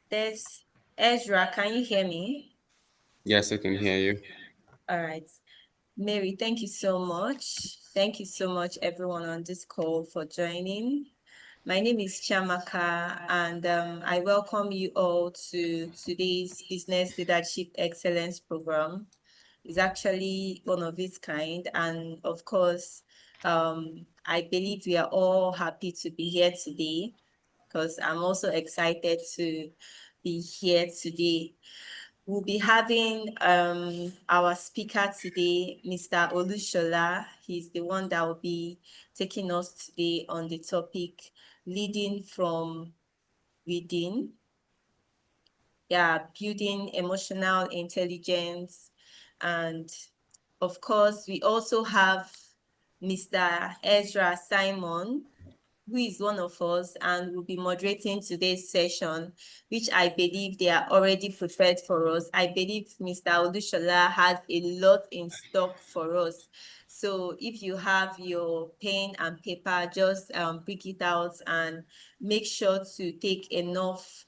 There's Ezra. Can you hear me? Yes, I can hear you. All right. Mary, thank you so much. Thank you so much, everyone on this call, for joining. My name is Chamaka, and I welcome you all to today's Business Leadership Excellence program. It's actually one of its kind, and of course, I believe we are all happy to be here today because I'm also excited to be here today. We'll be having our speaker today, Mr. Olushola. He's the one that will be taking us today on the topic leading from within. Yeah, building emotional intelligence. And of course, we also have Mr. Ezra Simon, who is one of us and will be moderating today's session, which I believe they are already prepared for us. I believe Mr. Olushola has a lot in stock for us. So if you have your pen and paper, just bring it out and make sure to take enough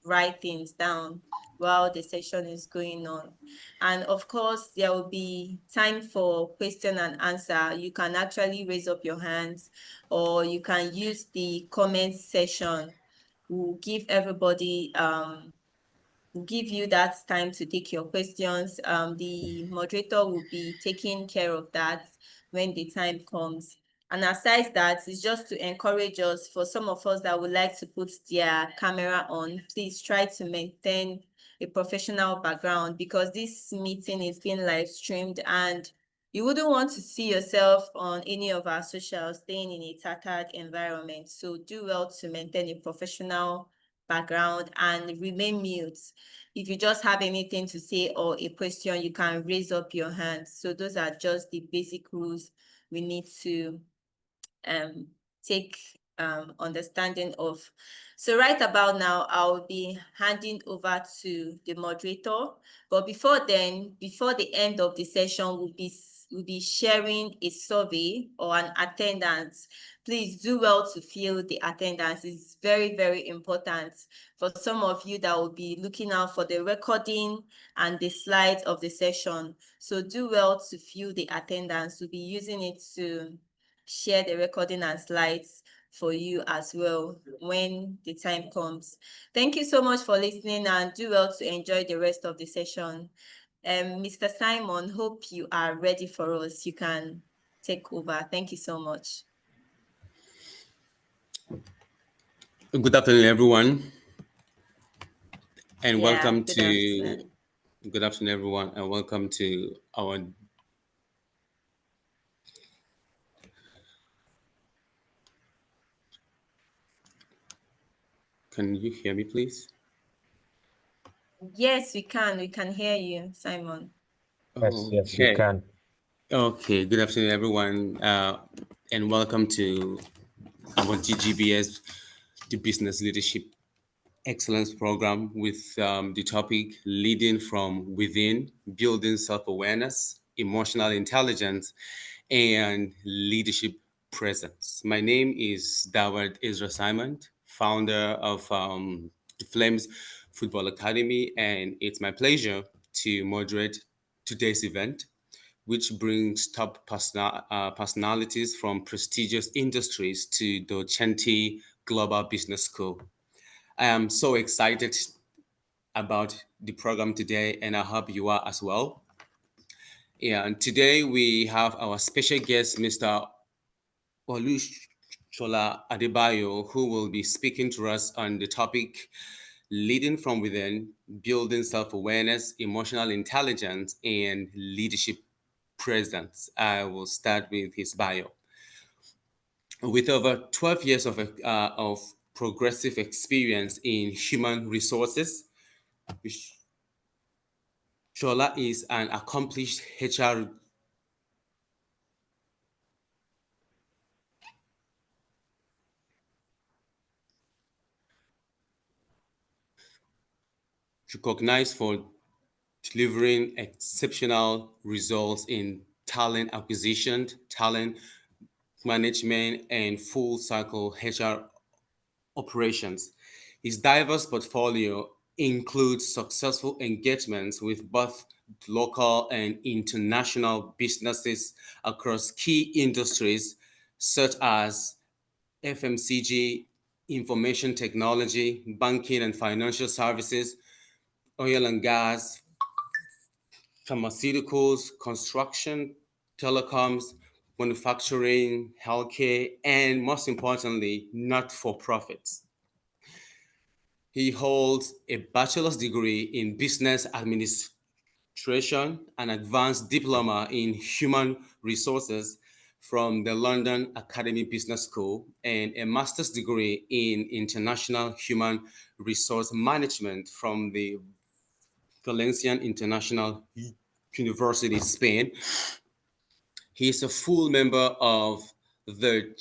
write things down while the session is going on. And of course, there will be time for question and answer. You can actually raise up your hands or you can use the comment section. We'll give everybody, we'll give you that time to take your questions. The moderator will be taking care of that when the time comes. And aside that, it's just to encourage us, for some of us that would like to put their camera on, please try to maintain a professional background because this meeting is being live streamed and you wouldn't want to see yourself on any of our socials staying in a tattered environment. So do well to maintain a professional background and remain mute. If you just have anything to say or a question, you can raise up your hand. So those are just the basic rules we need to take understanding of. So right about now, I'll be handing over to the moderator. But before then, before the end of the session, we'll be sharing a survey or an attendance. Please do well to fill the attendance. It's very, very important for some of you that will be looking out for the recording and the slides of the session. So do well to fill the attendance. We'll be using it to share the recording and slides for you as well when the time comes. Thank you so much for listening and do well to enjoy the rest of the session. Mr. Simon, hope you are ready for us. You can take over. Thank you so much. Good afternoon, everyone, and Yeah, welcome good to. afternoon. Good afternoon, everyone, and welcome to our. Can you hear me, please? Yes, we can. We can hear you, Simon. Yes, we can. Okay. Good afternoon, everyone, and welcome to our DGBS, the Business Leadership Excellence program, with the topic leading from within, building self-awareness, emotional intelligence, and leadership presence. My name is Dawud Ezra Simon, founder of the Flames Football Academy, and it's my pleasure to moderate today's event, which brings top personalities from prestigious industries to the Chanti Global Business School. I am so excited about the program today, and I hope you are as well. Yeah, and today we have our special guest, Mr. Olushola Adebayo, who will be speaking to us on the topic leading from within, building self-awareness, emotional intelligence, and leadership presence. I will start with his bio. With over 12 years of progressive experience in human resources, Shola is an accomplished HR recognized for delivering exceptional results in talent acquisition, talent management, and full cycle HR operations. His diverse portfolio includes successful engagements with both local and international businesses across key industries such as FMCG, information technology, banking and financial services, oil and gas, pharmaceuticals, construction, telecoms, manufacturing, healthcare, and most importantly, not-for-profits. He holds a bachelor's degree in business administration, an advanced diploma in human resources from the London Academy Business School, and a master's degree in international human resource management from the Valencian International University, Spain. He is a full member of the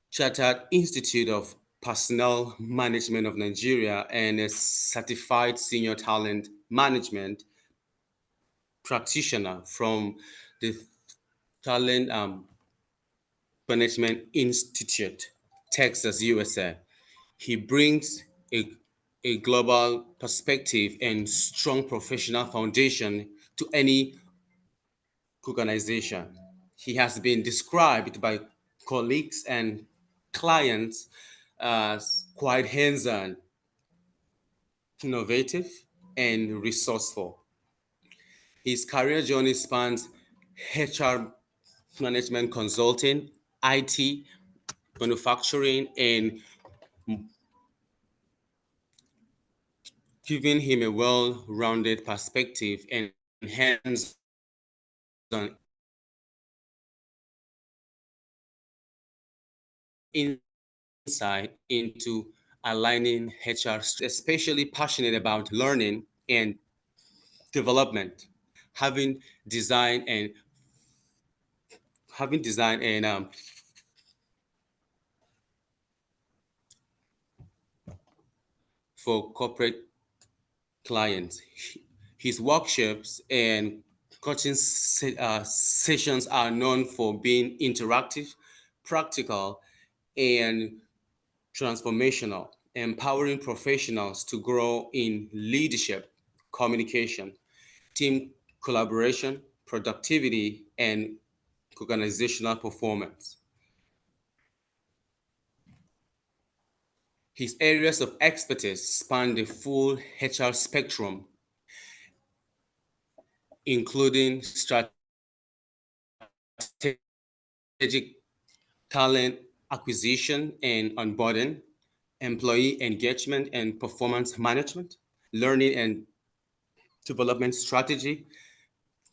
Chartered Institute of Personnel Management of Nigeria and a certified senior talent management practitioner from the Talent Management Institute, Texas, USA. He brings a global perspective and strong professional foundation to any organization. He has been described by colleagues and clients as quite hands-on, innovative, and resourceful. His career journey spans HR management consulting, IT, manufacturing, and giving him a well-rounded perspective and hands-on insight into aligning HR, especially passionate about learning and development, having designed and having designed and for corporate clients. His workshops and coaching sessions are known for being interactive, practical, and transformational, empowering professionals to grow in leadership, communication, team collaboration, productivity, and organizational performance. His areas of expertise span the full HR spectrum, including strategic talent acquisition and onboarding, employee engagement and performance management, learning and development strategy,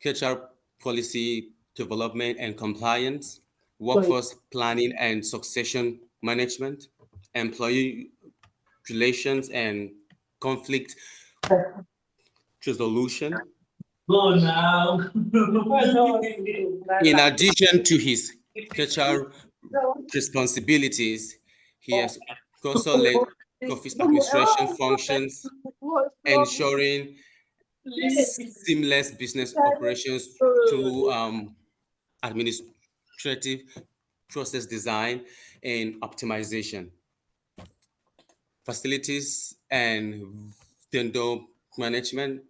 HR policy development and compliance, workforce planning and succession management, employee relations and conflict resolution. In addition to his HR responsibilities, he has also led office administration functions, ensuring seamless business operations through administrative process design and optimization, facilities and vendor management,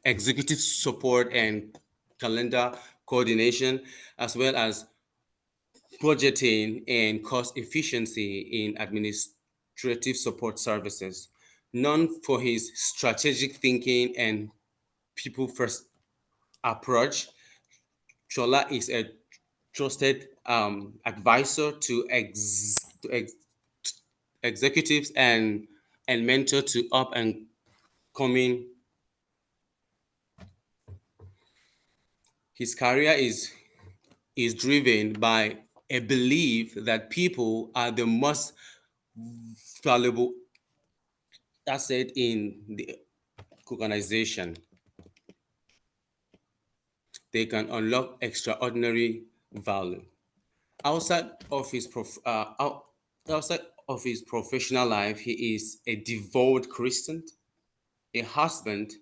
executive support and calendar coordination, as well as budgeting and cost efficiency in administrative support services. Known for his strategic thinking and people first approach, Chola is a trusted advisor to, executives and mentor to up and coming. His career is driven by a belief that people are the most valuable asset in the organization. They can unlock extraordinary value. Outside of his outside of his professional life, he is a devout Christian, a husband,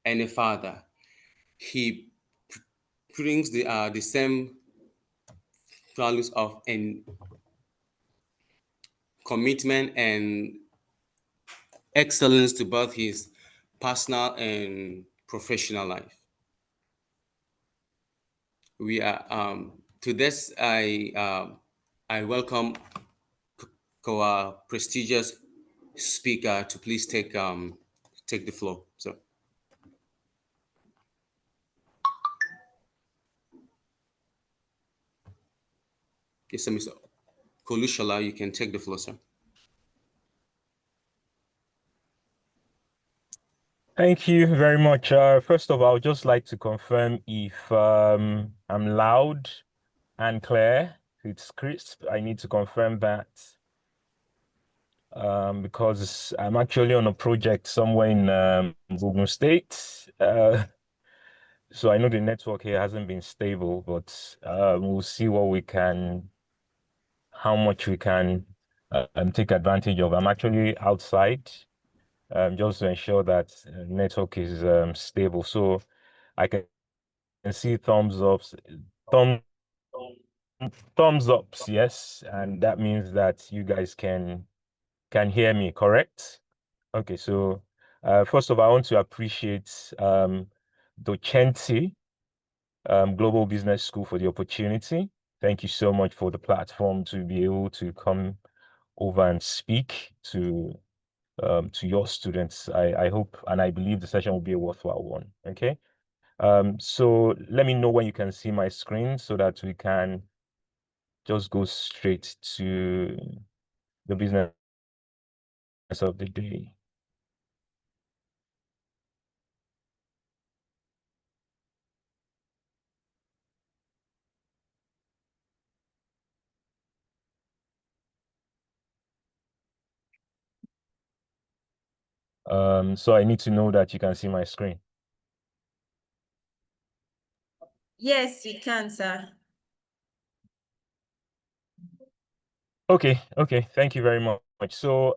and a father. He brings the same values of commitment and excellence to both his personal and professional life. We are to this. I welcome our prestigious speaker to please take the floor. So, yes, Mr. Kolushala, you can take the floor, sir. Thank you very much. First of all, I would just like to confirm if I'm loud and clear. It's crisp. I need to confirm that because I'm actually on a project somewhere in Ogun State. So I know the network here hasn't been stable, but we'll see how much we can take advantage of. I'm actually outside. Just to ensure that network is stable. So I can see thumbs ups, thumbs ups, yes, and that means that you guys can hear me, correct? Okay, so first of all, I want to appreciate Docenti Global Business School for the opportunity. Thank you so much for the platform to be able to come over and speak to your students. I hope and I believe the session will be a worthwhile one. Okay. So let me know when you can see my screen so that we can just go straight to the business of the day. So I need to know that you can see my screen. Yes, we can, sir. Okay. Thank you very much. So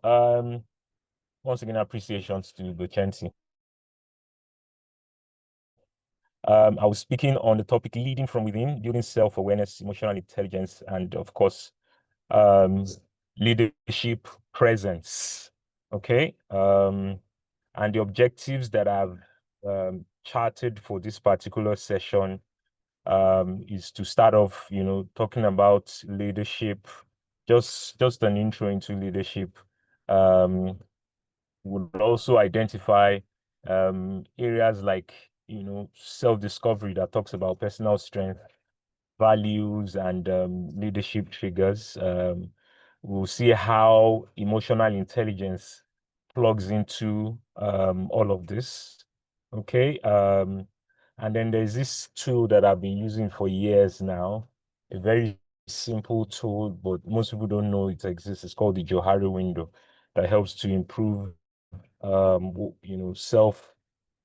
once again, appreciations to Docenti. I was speaking on the topic leading from within, building self-awareness, emotional intelligence, and of course, leadership presence. Okay. And the objectives that I've charted for this particular session is to start off, talking about leadership, just an intro into leadership. Would also identify areas like, self-discovery that talks about personal strength, values, and leadership triggers. We'll see how emotional intelligence plugs into all of this. Okay. And then there's this tool that I've been using for years now, a very simple tool, but most people don't know it exists. It's called the Johari window that helps to improve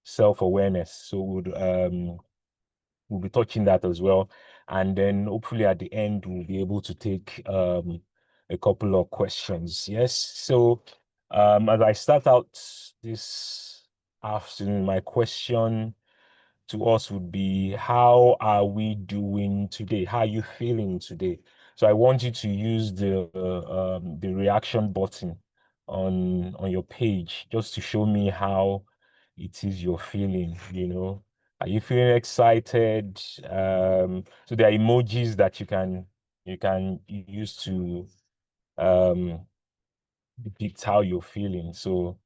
self-awareness. So we'll be touching that as well. And then hopefully at the end, we'll be able to take a couple of questions. Yes. So as I start out this afternoon, my question to us would be, how are we doing today? How are you feeling today? So I want you to use the reaction button on your page just to show me how it is you're feeling, Are you feeling excited? So there are emojis that you can use to depict how you're feeling. So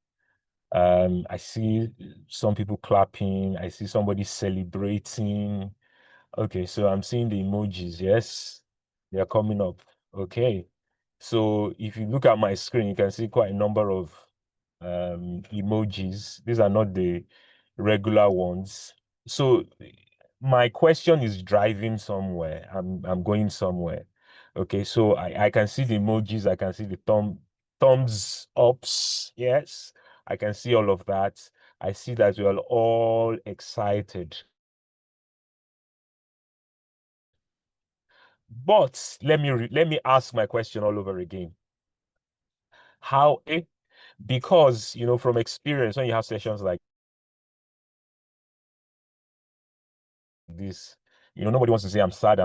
I see some people clapping. I see somebody celebrating. Okay, so I'm seeing the emojis. Yes, they are coming up. Okay, so if you look at my screen, you can see quite a number of emojis. These are not the regular ones. So my question is driving somewhere. I'm going somewhere. Okay, so I can see the emojis. I can see the thumbs ups. Yes, I can see all of that. I see that we are all excited. But let me ask my question all over again. How? Because from experience, when you have sessions like this, nobody wants to say I'm sad.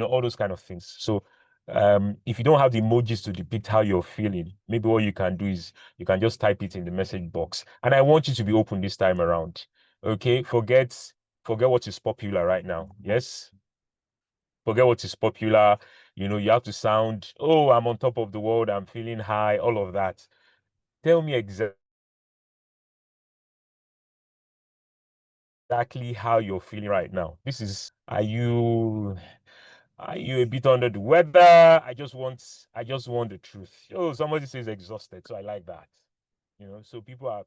All those kind of things. So If you don't have the emojis to depict how you're feeling, maybe what you can do is you can just type it in the message box. And I want you to be open this time around. Okay, forget what is popular right now. Yes, forget what is popular. You have to sound, oh, I'm on top of the world, I'm feeling high, all of that. Tell me exactly how you're feeling right now. Are you a bit under the weather? I just want the truth. Oh, somebody says exhausted, so I like that. So people are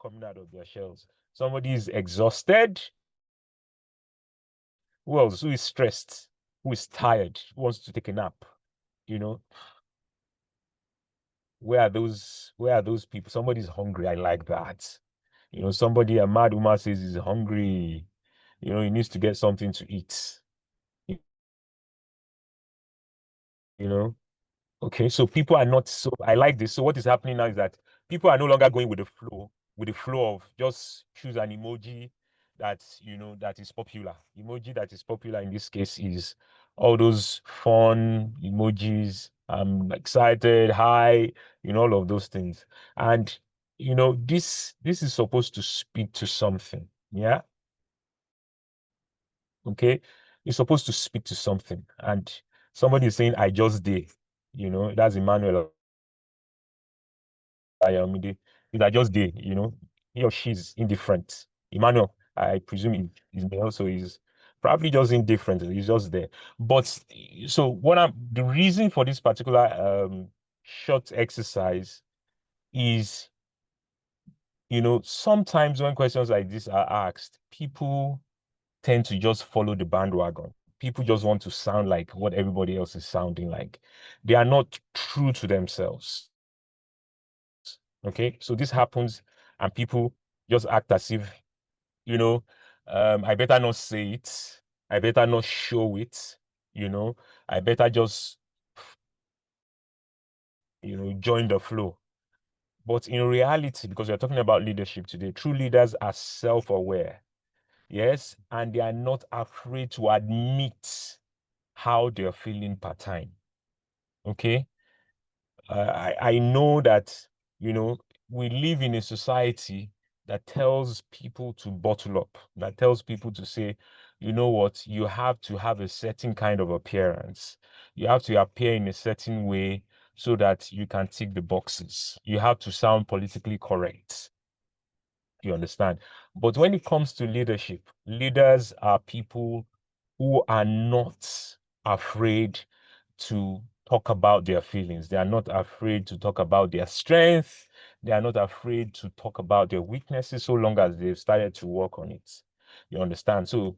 coming out of their shells. Somebody is exhausted. Who else? Who is stressed? Who is tired? Who wants to take a nap? Where are those people? Somebody's hungry. I like that. A mad woman says he's hungry. He needs to get something to eat. You know, Okay, so people are not so I like this. So what is happening now is that people are no longer going with the flow of just choose an emoji that is popular. Emoji that is popular in this case is all those fun emojis. I'm excited, hi, all of those things. And this is supposed to speak to something. Yeah. Okay. It's supposed to speak to something. And somebody is saying, I just did. That's Emmanuel Ayomide. These are just they, he or she's indifferent. Emmanuel, I presume is male, so he's probably just indifferent. He's just there. But so the reason for this particular short exercise is, sometimes when questions like this are asked, people tend to just follow the bandwagon. People just want to sound like what everybody else is sounding like. They are not true to themselves. Okay, so this happens, and people just act as if, I better not say it, I better not show it, I better just, join the flow. But in reality, because we're talking about leadership today, true leaders are self-aware, yes, and they are not afraid to admit how they're feeling per time. Okay, I know that, we live in a society that tells people to bottle up, that tells people to say, you know what, you have to have a certain kind of appearance. You have to appear in a certain way so that you can tick the boxes. You have to sound politically correct. You understand? But when it comes to leadership, leaders are people who are not afraid to talk about their feelings. They are not afraid to talk about their strength. They are not afraid to talk about their weaknesses so long as they've started to work on it. You understand? So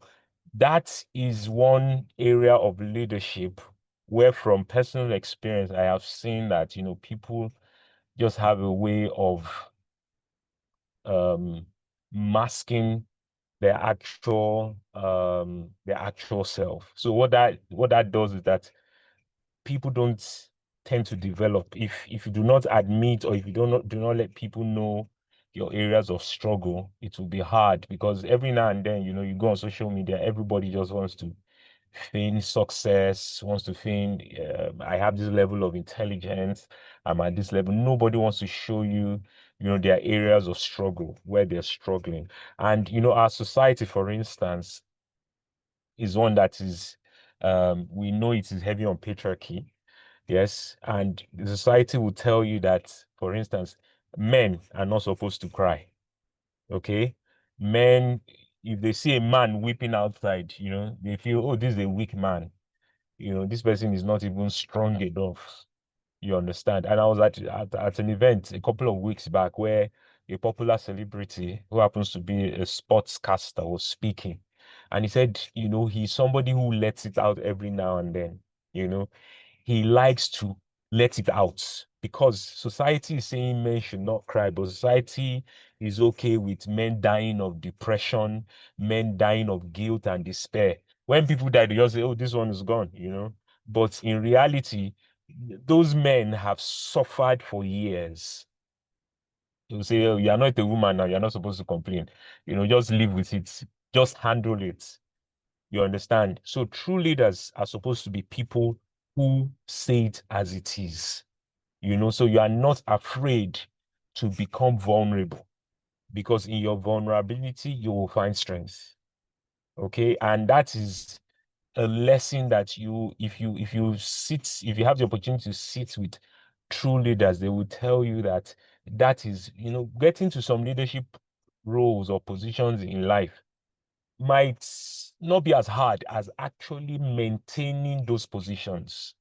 that is one area of leadership where, from personal experience, I have seen that, people just have a way of masking their actual self. So what that does is that people don't tend to develop if you do not admit, or if you do not let people know your areas of struggle. It will be hard, because every now and then, you go on social media, everybody just wants to feign success, wants to feign, I have this level of intelligence, I'm at this level. Nobody wants to show you, their areas of struggle, where they're struggling. And, our society, for instance, is one that is, we know it is heavy on patriarchy. Yes. And the society will tell you that, for instance, men are not supposed to cry. Okay. Men, if they see a man weeping outside, they feel, oh, this is a weak man. This person is not even strong enough. You understand? And I was at an event a couple of weeks back where a popular celebrity who happens to be a sportscaster was speaking. And he said, he's somebody who lets it out every now and then. He likes to let it out, because society is saying men should not cry, but society is okay with men dying of depression, men dying of guilt and despair. When people die, they just say, oh, this one is gone, But in reality, those men have suffered for years. They'll say, oh, you're not a woman now, you're not supposed to complain. Just live with it, just handle it. You understand? So true leaders are supposed to be people who say it as it is. So you are not afraid to become vulnerable, because in your vulnerability, you will find strength. Okay. And that is a lesson that if you have the opportunity to sit with true leaders, they will tell you that is, getting to some leadership roles or positions in life might not be as hard as actually maintaining those positions.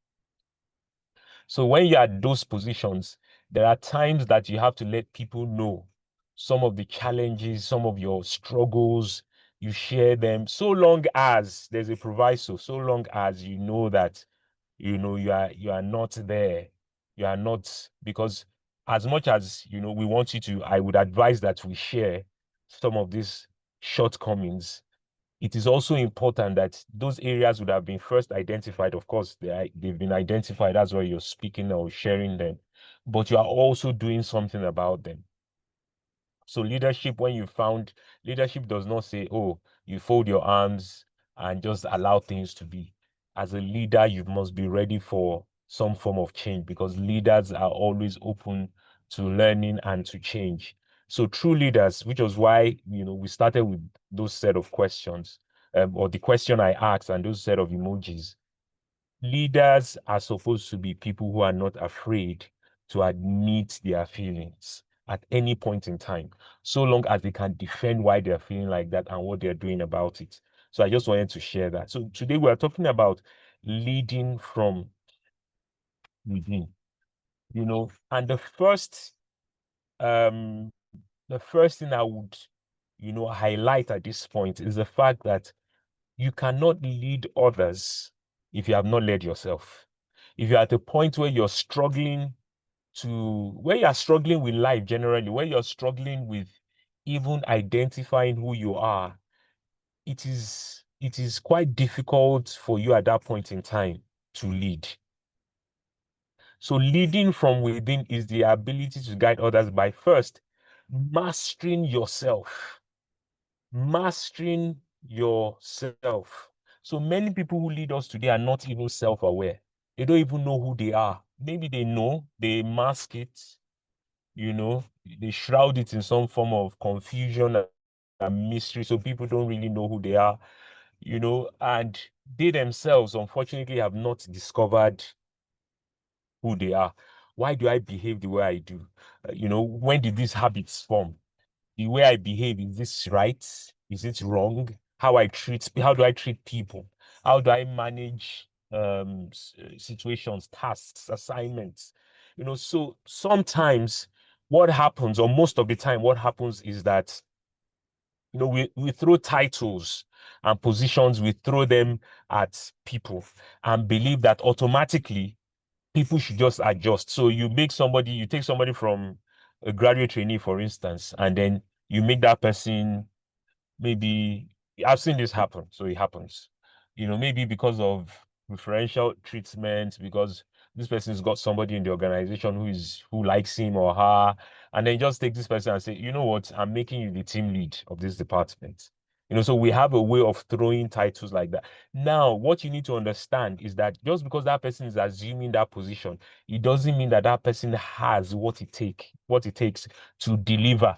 So when you're at those positions, there are times that you have to let people know some of the challenges, some of your struggles. You share them, so long as there's a proviso, so long as you know that you are not there. You are not, because as much as we want you to, I would advise that we share some of these shortcomings. It is also important that those areas would have been first identified. Of course, they've been identified. That's why you're speaking or sharing them, but you are also doing something about them. So leadership does not say, oh, you fold your arms and just allow things to be. As a leader, you must be ready for some form of change, because leaders are always open to learning and to change. So true leaders, which was why we started with those set of questions, or the question I asked and those set of emojis. Leaders are supposed to be people who are not afraid to admit their feelings at any point in time, so long as they can defend why they're feeling like that and what they're doing about it. So I just wanted to share that. So today we are talking about leading from within, and the first thing I would, highlight at this point is the fact that you cannot lead others if you have not led yourself. If you're at a point where you're struggling with life generally, where you're struggling with even identifying who you are, it is quite difficult for you at that point in time to lead. So leading from within is the ability to guide others by first mastering yourself. Mastering yourself. So many people who lead us today are not even self-aware. They don't even know who they are. Maybe they know, they mask it, they shroud it in some form of confusion and mystery, so people don't really know who they are, and they themselves, unfortunately, have not discovered who they are. Why do I behave the way I do? When did these habits form? The way I behave, is this right? Is it wrong? How do I treat people? How do I manage situations, tasks, assignments? So sometimes what happens, or most of the time what happens, is that we throw titles and positions, we throw them at people and believe that automatically people should just adjust. So you take somebody from a graduate trainee, for instance, and then you make that person, maybe, I've seen this happen, so it happens, maybe because of preferential treatment, because this person's got somebody in the organization who likes him or her, and then just take this person and say, you know what, I'm making you the team lead of this department. So we have a way of throwing titles like that. Now, what you need to understand is that just because that person is assuming that position, it doesn't mean that that person has what it takes to deliver.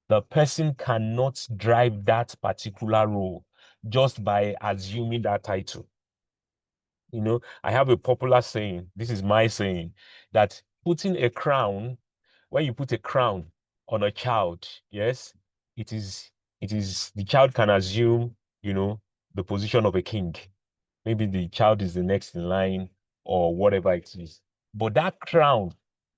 The person cannot drive that particular role just by assuming that title. I have a popular saying, this is my saying, that when you put a crown on a child, yes, the child can assume, the position of a king. Maybe the child is the next in line or whatever it is. But that crown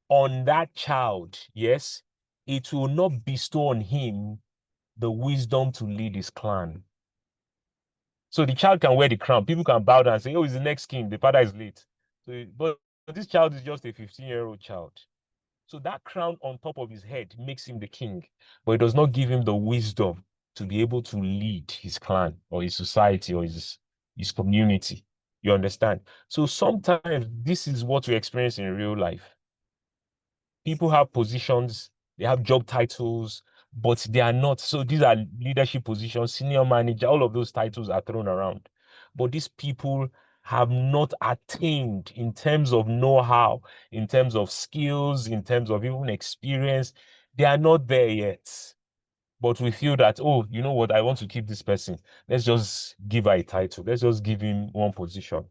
on that child, yes, it will not bestow on him the wisdom to lead his clan. So the child can wear the crown. People can bow down and say, oh, he's the next king. The father is late. But this child is just a 15-year-old child. So that crown on top of his head makes him the king, but it does not give him the wisdom to be able to lead his clan or his society or his community. You understand? So sometimes this is what we experience in real life. People have positions, they have job titles, but they are not. So these are leadership positions, senior manager, all of those titles are thrown around. But these people have not attained in terms of know-how, in terms of skills, in terms of even experience. They are not there yet. But we feel that, oh, you know what, I want to keep this person. Let's just give her a title. Let's just give him one position.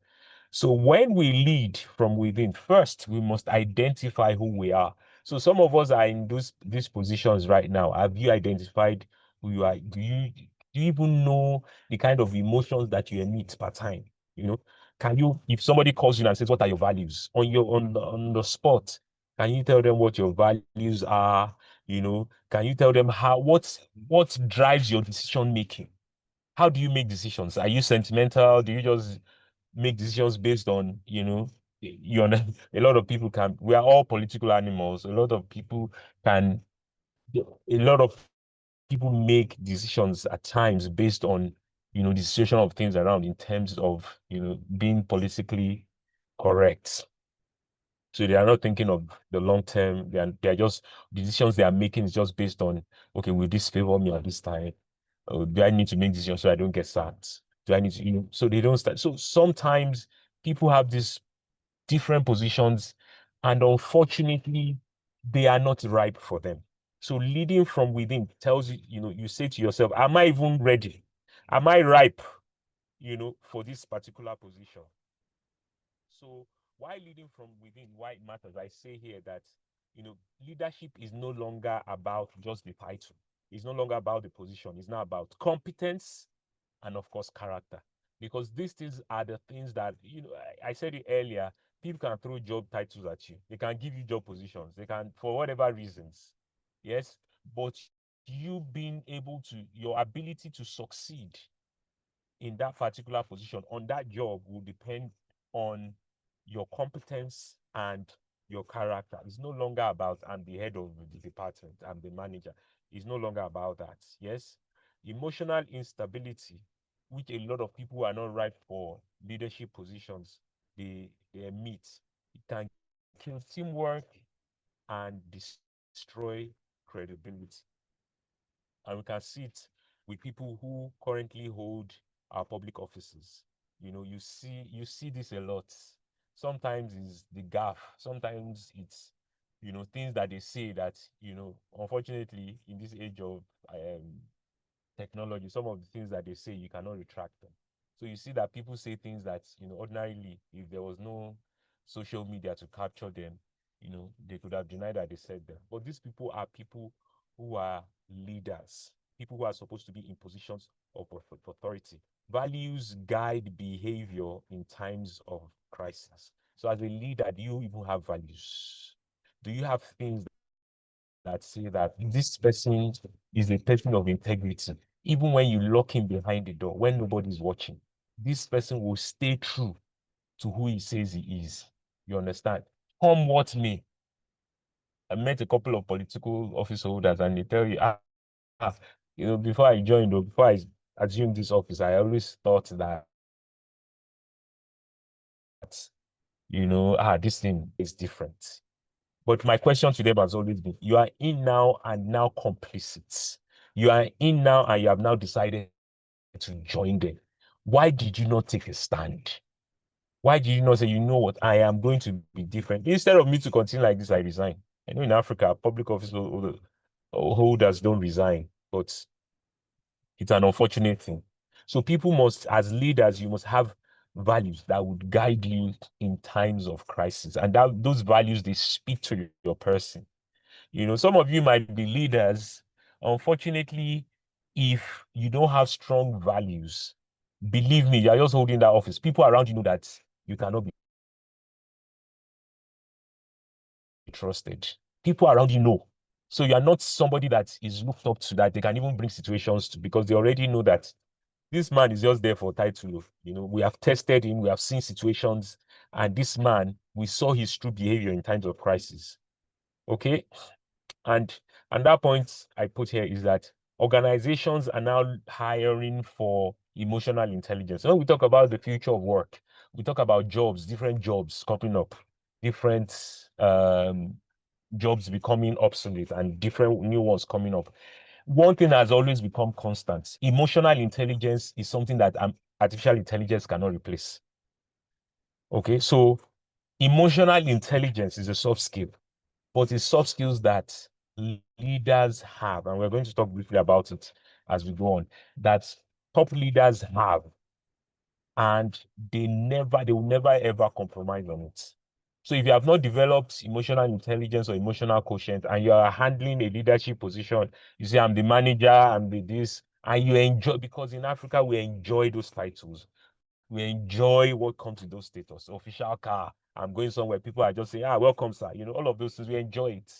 So when we lead from within, first, we must identify who we are. So some of us are in these positions right now. Have you identified who you are? Do you even know the kind of emotions that you emit per time? You know, can you, if somebody calls you and says, "What are your values?" on the spot, can you tell them what your values are? You know, can you tell them what drives your decision making? How do you make decisions? Are you sentimental? Do you just make decisions based on, a lot of people can, we are all political animals. A lot of people make decisions at times based on, the situation of things around in terms of, being politically correct. So they are not thinking of the long term. They are just, decisions they are making is just based on, okay, will this favor me at this time? Or do I need to make decisions so I don't get sacked? Do I need to, so they don't start. So sometimes people have these different positions, and unfortunately, they are not ripe for them. So leading from within tells you, you say to yourself, am I even ready? Am I ripe, for this particular position? So why leading from within, why it matters, I say here that, leadership is no longer about just the title. It's no longer about the position. It's not about competence and, of course, character. Because these things are the things that, I said it earlier, people can throw job titles at you. They can give you job positions. They can, for whatever reasons. Yes. But you being able to, your ability to succeed in that particular position, on that job, will depend on your competence and your character. It's no longer about, I'm the head of the department, I'm the manager. It's no longer about that. Yes. Emotional instability, which a lot of people who are not right for leadership positions, they meet. It can kill teamwork and destroy credibility. And we can see it with people who currently hold our public offices. You see this a lot. Sometimes it's the gaff. Sometimes it's, things that they say that, unfortunately, in this age of technology, some of the things that they say, you cannot retract them. So you see that people say things that, ordinarily, if there was no social media to capture them, they could have denied that they said them. But these people are people who are leaders, people who are supposed to be in positions of authority. Values guide behavior in times of crisis. So as a leader, do you even have values? Do you have things that say that this person is a person of integrity? Even when you lock him behind the door, when nobody's watching, this person will stay true to who he says he is. You understand? Come what may. I met a couple of political office holders, and they tell you, ah, before I joined, or before I assumed this office, I always thought that, this thing is different. But my question to them has always been, you are in now and now complicit. You are in now and you have now decided to join them. Why did you not take a stand? Why did you not say, you know what, I am going to be different? Instead of me to continue like this, I resign. I know in Africa, public office holders don't resign, but it's an unfortunate thing. So people must, as leaders, you must have values that would guide you in times of crisis. And those values, they speak to your person. Some of you might be leaders. Unfortunately, if you don't have strong values, believe me, you're just holding that office. People around you know that you cannot be trusted. People around you know. So you are not somebody that is looked up to, that they can even bring situations to, because they already know that this man is just there for title. We have tested him, we have seen situations, and this man, we saw his true behavior in times of crisis. Okay. And that point I put here is that organizations are now hiring for emotional intelligence. When we talk about the future of work, we talk about jobs, different jobs coming up, different jobs becoming obsolete, and different new ones coming up. One thing has always become constant. Emotional intelligence is something that artificial intelligence cannot replace. Okay, so emotional intelligence is a soft skill, but it's soft skills that leaders have, and we're going to talk briefly about it as we go on, that top leaders have, and they will never ever compromise on it. So if you have not developed emotional intelligence or emotional quotient and you are handling a leadership position, you say, I'm the manager, I'm the this, and you enjoy, because in Africa, we enjoy those titles. We enjoy what comes with those status. Official car, I'm going somewhere, people are just saying, welcome, sir. You know, all of those things, we enjoy it.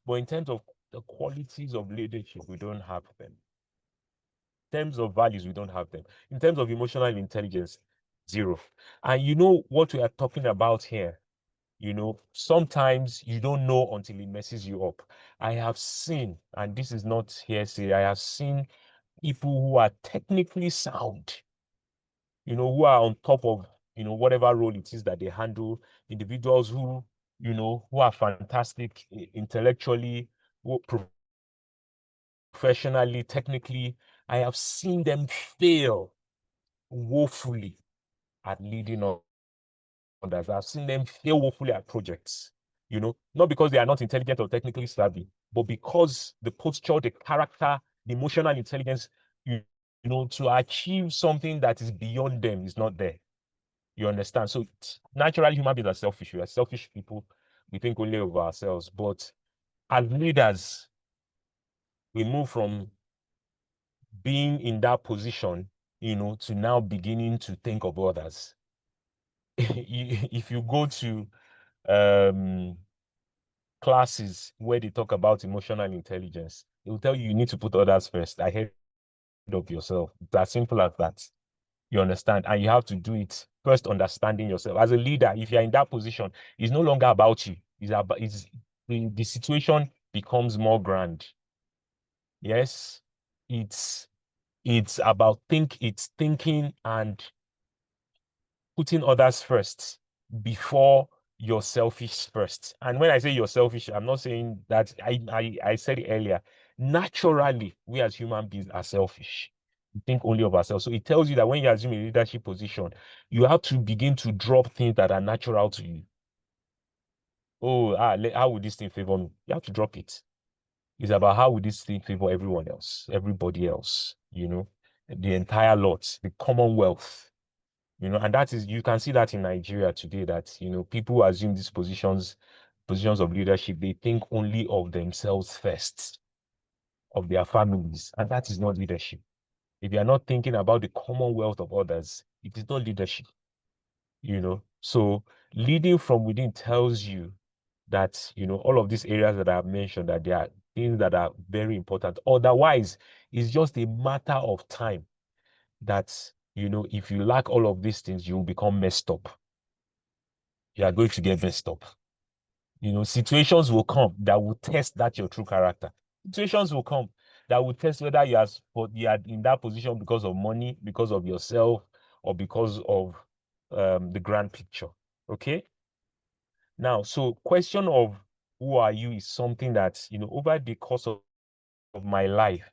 But in terms of the qualities of leadership, we don't have them. In terms of values, we don't have them. In terms of emotional intelligence, zero. And you know what we are talking about here? You know, sometimes you don't know until it messes you up. I have seen, and this is not hearsay, I have seen people who are technically sound, you know, who are on top of, you know, whatever role it is that they handle, individuals who, you know, who are fantastic intellectually, who professionally, technically. I have seen them fail woefully at leading others. I've seen them fail woefully at projects, you know, not because they are not intelligent or technically savvy, but because the posture, the character, the emotional intelligence, you know, to achieve something that is beyond them is not there. You understand? So naturally, human beings are selfish. We are selfish people. We think only of ourselves. But as leaders, we move from being in that position, you know, to now beginning to think of others. If you go to classes where they talk about emotional intelligence, they will tell you need to put others first ahead of yourself. It's as simple as that. You understand? And you have to do it first, understanding yourself. As a leader, if you're in that position, it's no longer about you. The situation becomes more grand. Yes, it's it's thinking and putting others first before you're selfish first. And when I say you're selfish, I'm not saying that I said it earlier. Naturally, we as human beings are selfish. We think only of ourselves. So it tells you that when you assume a leadership position, you have to begin to drop things that are natural to you. Oh, how would this thing favor me? You have to drop it. It's about how would this thing favor everyone else, everybody else, you know, the entire lot, the commonwealth. You know, and that is, you can see that in Nigeria today, that, you know, people assume these positions of leadership, they think only of themselves first, of their families, and that is not leadership. If you are not thinking about the commonwealth of others, it is not leadership, you know. So leading from within tells you that, you know, all of these areas that I've mentioned, that there are things that are very important. Otherwise, it's just a matter of time that, you know, if you lack all of these things, you will become messed up. You are going to get messed up. You know, situations will come that will test that your true character. Situations will come that will test whether you are in that position because of money, because of yourself, or because of the grand picture. Okay. Now, so question of who are you is something that, you know, over the course of my life,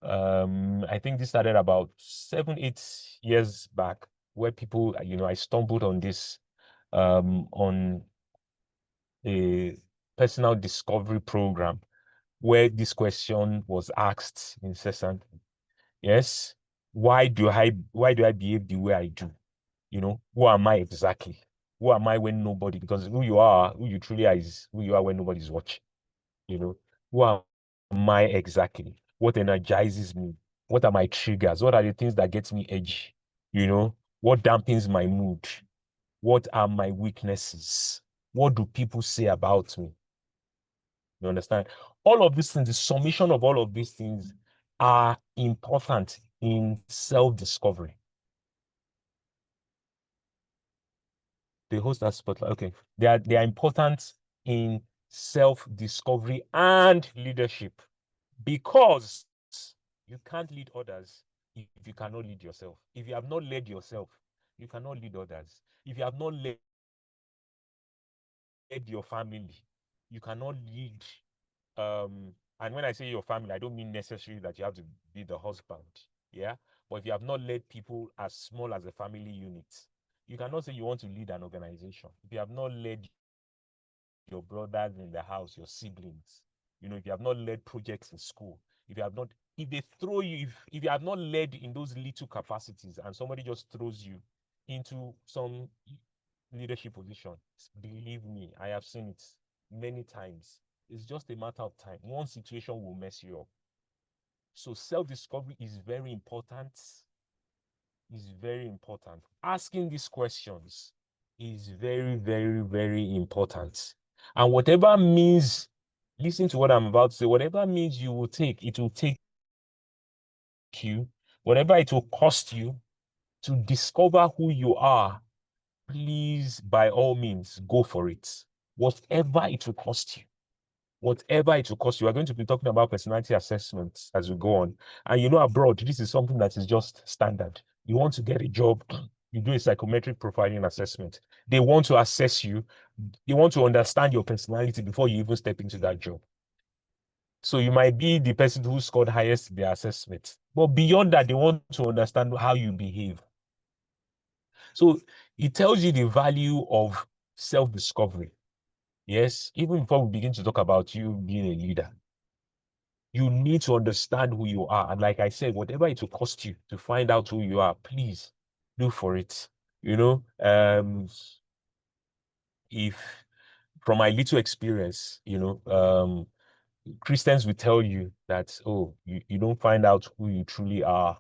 I think this started about 7, 8 years back, where people, you know, I stumbled on this on a personal discovery program where this question was asked incessantly. Yes, why do I behave the way I do? You know, who am I exactly? Who am I when nobody, because who you are, who you truly are is who you are when nobody's watching. You know, who am I exactly? What energizes me? What are my triggers? What are the things that gets me edgy? You know, what dampens my mood? What are my weaknesses? What do people say about me? You understand? All of these things, the summation of all of these things are important in self-discovery. The host that spotlight. Okay. They are important in self-discovery and leadership, because you can't lead others if you cannot lead yourself. If you have not led yourself, you cannot lead others. If you have not led your family, you cannot lead. And when I say your family, I don't mean necessarily that you have to be the husband. Yeah. But if you have not led people as small as a family unit, You cannot say you want to lead an organization if you have not led your brothers in the house, your siblings. If you have not led projects in school, if they throw you, if you have not led in those little capacities and somebody just throws you into some leadership position, believe me, I have seen it many times. It's just a matter of time. One situation will mess you up. So self-discovery is very important. Is very important. Asking these questions is very, very, very important. And whatever means, listen to what I'm about to say, whatever means you will take, it will take you, whatever it will cost you to discover who you are, please, by all means, go for it. Whatever it will cost you. Whatever it will cost you. We're going to be talking about personality assessments as we go on. And abroad, this is something that is just standard. You want to get a job, you do a psychometric profiling assessment. They want to assess you. They want to understand your personality before you even step into that job. So you might be the person who scored highest in the assessment. But beyond that, they want to understand how you behave. So it tells you the value of self-discovery. Yes, even before we begin to talk about you being a leader, you need to understand who you are. And like I said, whatever it will cost you to find out who you are, please do for it. If from my little experience, Christians will tell you that, oh, you don't find out who you truly are.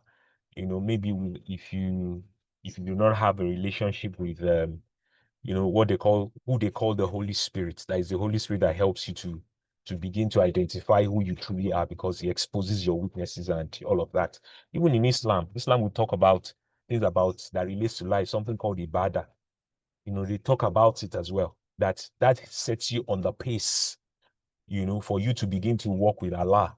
Maybe if you do not have a relationship with who they call the Holy Spirit. That is the Holy Spirit that helps you to begin to identify who you truly are, because he exposes your weaknesses and all of that. Even in Islam will talk about things about that relates to life, something called ibadah. They talk about it as well. That sets you on the pace, for you to begin to walk with Allah,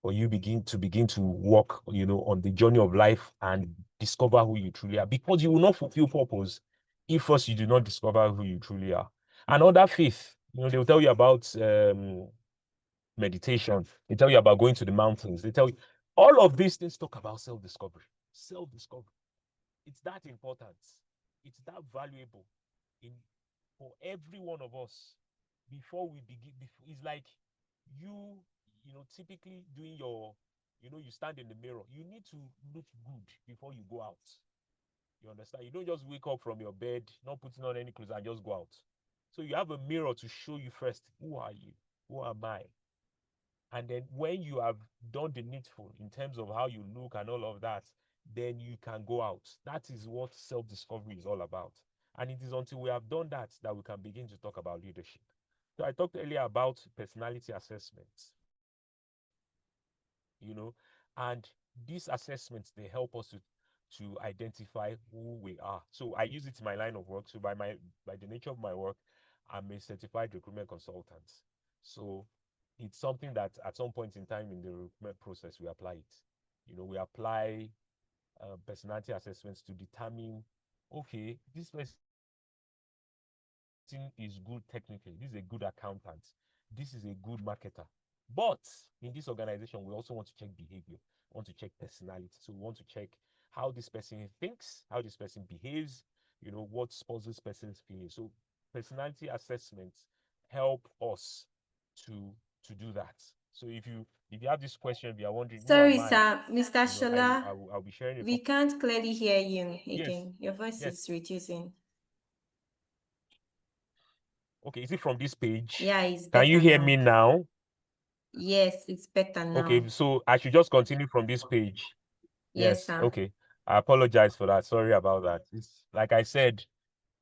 for you begin to walk, on the journey of life and discover who you truly are, because you will not fulfill purpose if first you do not discover who you truly are. And other faith, they will tell you about meditation. They tell you about going to the mountains. They tell you all of these things talk about self-discovery. Self-discovery. It's that important. It's that valuable for every one of us before we begin. It's like you typically doing your, you stand in the mirror. You need to look good before you go out. You understand? You don't just wake up from your bed, not putting on any clothes, and just go out. So you have a mirror to show you first, who are you? Who am I? And then when you have done the needful in terms of how you look and all of that, then you can go out. That is what self-discovery is all about. And it is until we have done that that we can begin to talk about leadership. So I talked earlier about personality assessments, and these assessments, they help us to identify who we are. So I use it in my line of work. So by the nature of my work, I'm a certified recruitment consultant. So it's something that at some point in time in the recruitment process, we apply it. We apply personality assessments to determine, okay, this person is good technically. This is a good accountant. This is a good marketer. But in this organization, we also want to check behavior. We want to check personality. So we want to check how this person thinks, how this person behaves, what spurs this person's feelings. So personality assessments help us to do that. So if you have this question, if you are wondering, Sorry, who am I? sir, Mr. Shola, I'll be sharing we can't clearly hear you again. Your voice Yes. is reducing. Okay, is it from this page? Yeah, it's Can you better hear now. me now? Yes, it's better now. Okay, so I should just continue from this page. Yes, sir. Okay. I apologize for that. Sorry about that. It's like I said,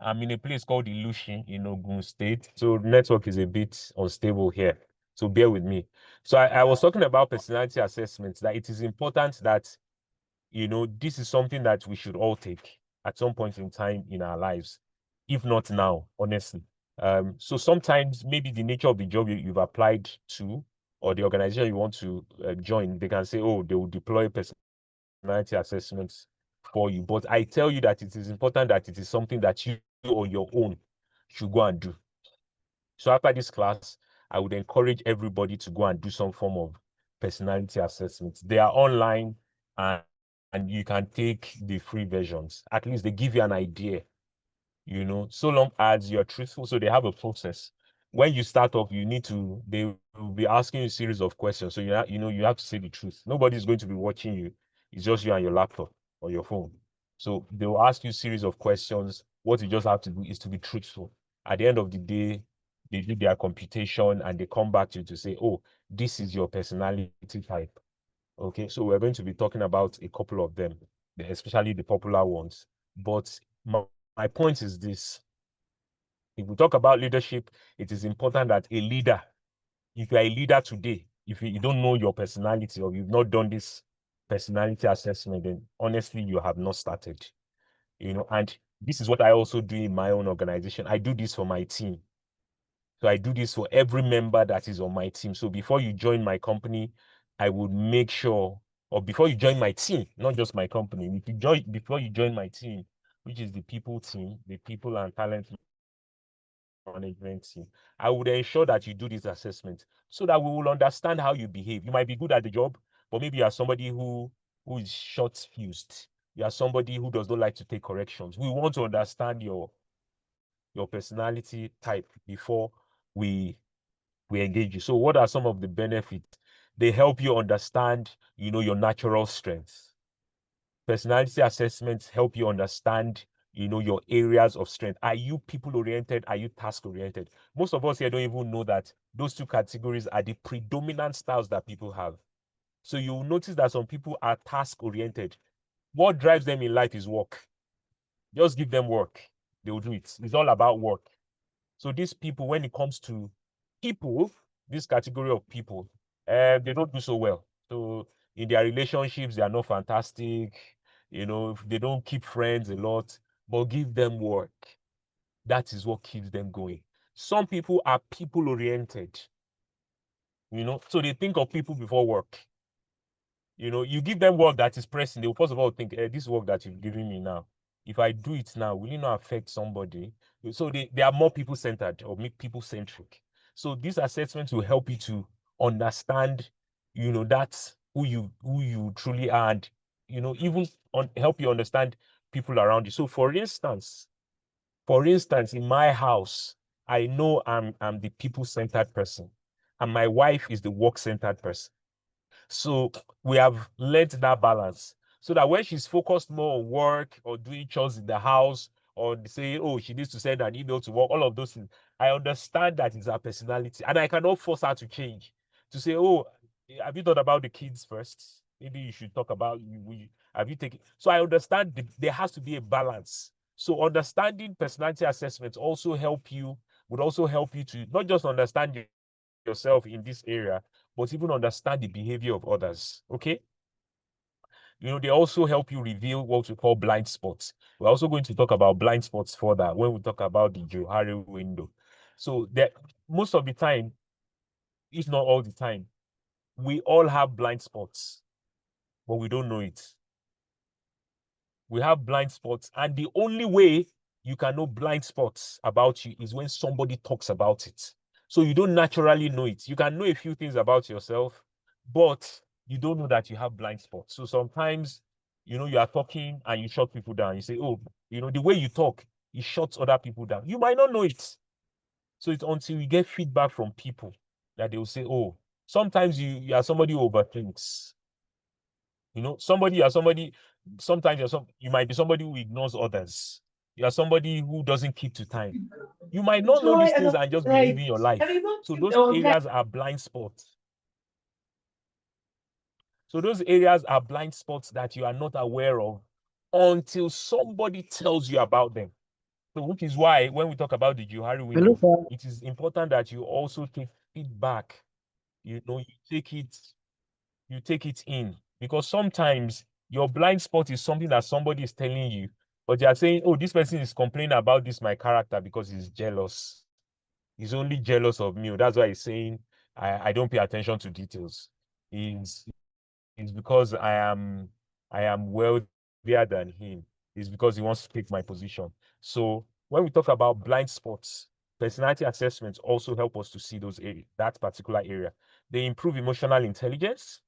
I'm in a place called Ilushin in Ogun State. So network is a bit unstable here. So bear with me. So I was talking about personality assessments, that it is important that, this is something that we should all take at some point in time in our lives, if not now, honestly. So sometimes maybe the nature of the job you've applied to, or the organization you want to join, they can say, oh, they will deploy personality assessments for you. But I tell you that it is important that it is something that you on your own should go and do. So after this class, I would encourage everybody to go and do some form of personality assessments. They are online, and you can take the free versions. At least they give you an idea so long as you're truthful. So they have a process. When you start off, they will be asking you a series of questions. So you have to say the truth. Nobody's going to be watching you. It's just you and your laptop or your phone. So they will ask you a series of questions. What you just have to do is to be truthful. At the end of the day, they do their computation and they come back to you to say, oh, this is your personality type. Okay, so we're going to be talking about a couple of them, especially the popular ones. But my point is this. If we talk about leadership, it is important that a leader, if you're a leader today, if you don't know your personality or you've not done this personality assessment, then honestly, you have not started. And this is what I also do in my own organization. I do this for my team. So I do this for every member that is on my team. So before you join my company, I would make sure, or before you join my team, not just my company, before you join my team, which is the people team, the people and talent management team, I would ensure that you do this assessment so that we will understand how you behave. You might be good at the job, but maybe you are somebody who is short-fused. You are somebody who does not like to take corrections. We want to understand your personality type before we engage you. So what are some of the benefits? They help you understand, your natural strengths. Personality assessments help you understand, your areas of strength. Are you people-oriented? Are you task-oriented? Most of us here don't even know that those two categories are the predominant styles that people have. So you'll notice that some people are task-oriented. What drives them in life is work. Just give them work. They will do it. It's all about work. So these people, when it comes to people, this category of people, they don't do so well. So in their relationships, they are not fantastic. They don't keep friends a lot, but give them work. That is what keeps them going. Some people are people-oriented, so they think of people before work. You give them work that is pressing, they will first of all think, this work that you've given me now, if I do it now, will it not affect somebody? So they are more people-centered or people-centric. So these assessments will help you to understand, that's who you truly are, and even help you understand people around you. So for instance, in my house, I know I'm the people-centered person, and my wife is the work-centered person. So we have learned that balance so that when she's focused more on work or doing chores in the house or saying, oh, she needs to send an email to work, all of those things, I understand that it's her personality and I cannot force her to change. To say, oh, have you thought about the kids first? Maybe you should talk about, have you taken? So I understand there has to be a balance. So understanding personality assessments would also help you to not just understand yourself in this area, but even understand the behavior of others. Okay. They also help you reveal what we call blind spots. We're also going to talk about blind spots further when we talk about the Johari window. So that most of the time, if not all the time, we all have blind spots, but we don't know it. We have blind spots, and the only way you can know blind spots about you is when somebody talks about it. So you don't naturally know it. You can know a few things about yourself, but you don't know that you have blind spots. So sometimes, you are talking and you shut people down. You say, oh, the way you talk, it shuts other people down. You might not know it. So it's until you get feedback from people that they will say, oh, sometimes you are somebody who overthinks. Sometimes you might be somebody who ignores others. You are somebody who doesn't keep to time. You might not know these things and just be living your life. So those areas are blind spots. So those areas are blind spots that you are not aware of until somebody tells you about them. So which is why when we talk about the Johari window, it is important that you also take feedback. You take it in, because sometimes your blind spot is something that somebody is telling you, but they are saying, oh, this person is complaining about my character because he's jealous. He's only jealous of me. That's why he's saying I don't pay attention to details. It's because I am wealthier than him. It's because he wants to take my position. So when we talk about blind spots, personality assessments also help us to see that particular area. They improve emotional intelligence.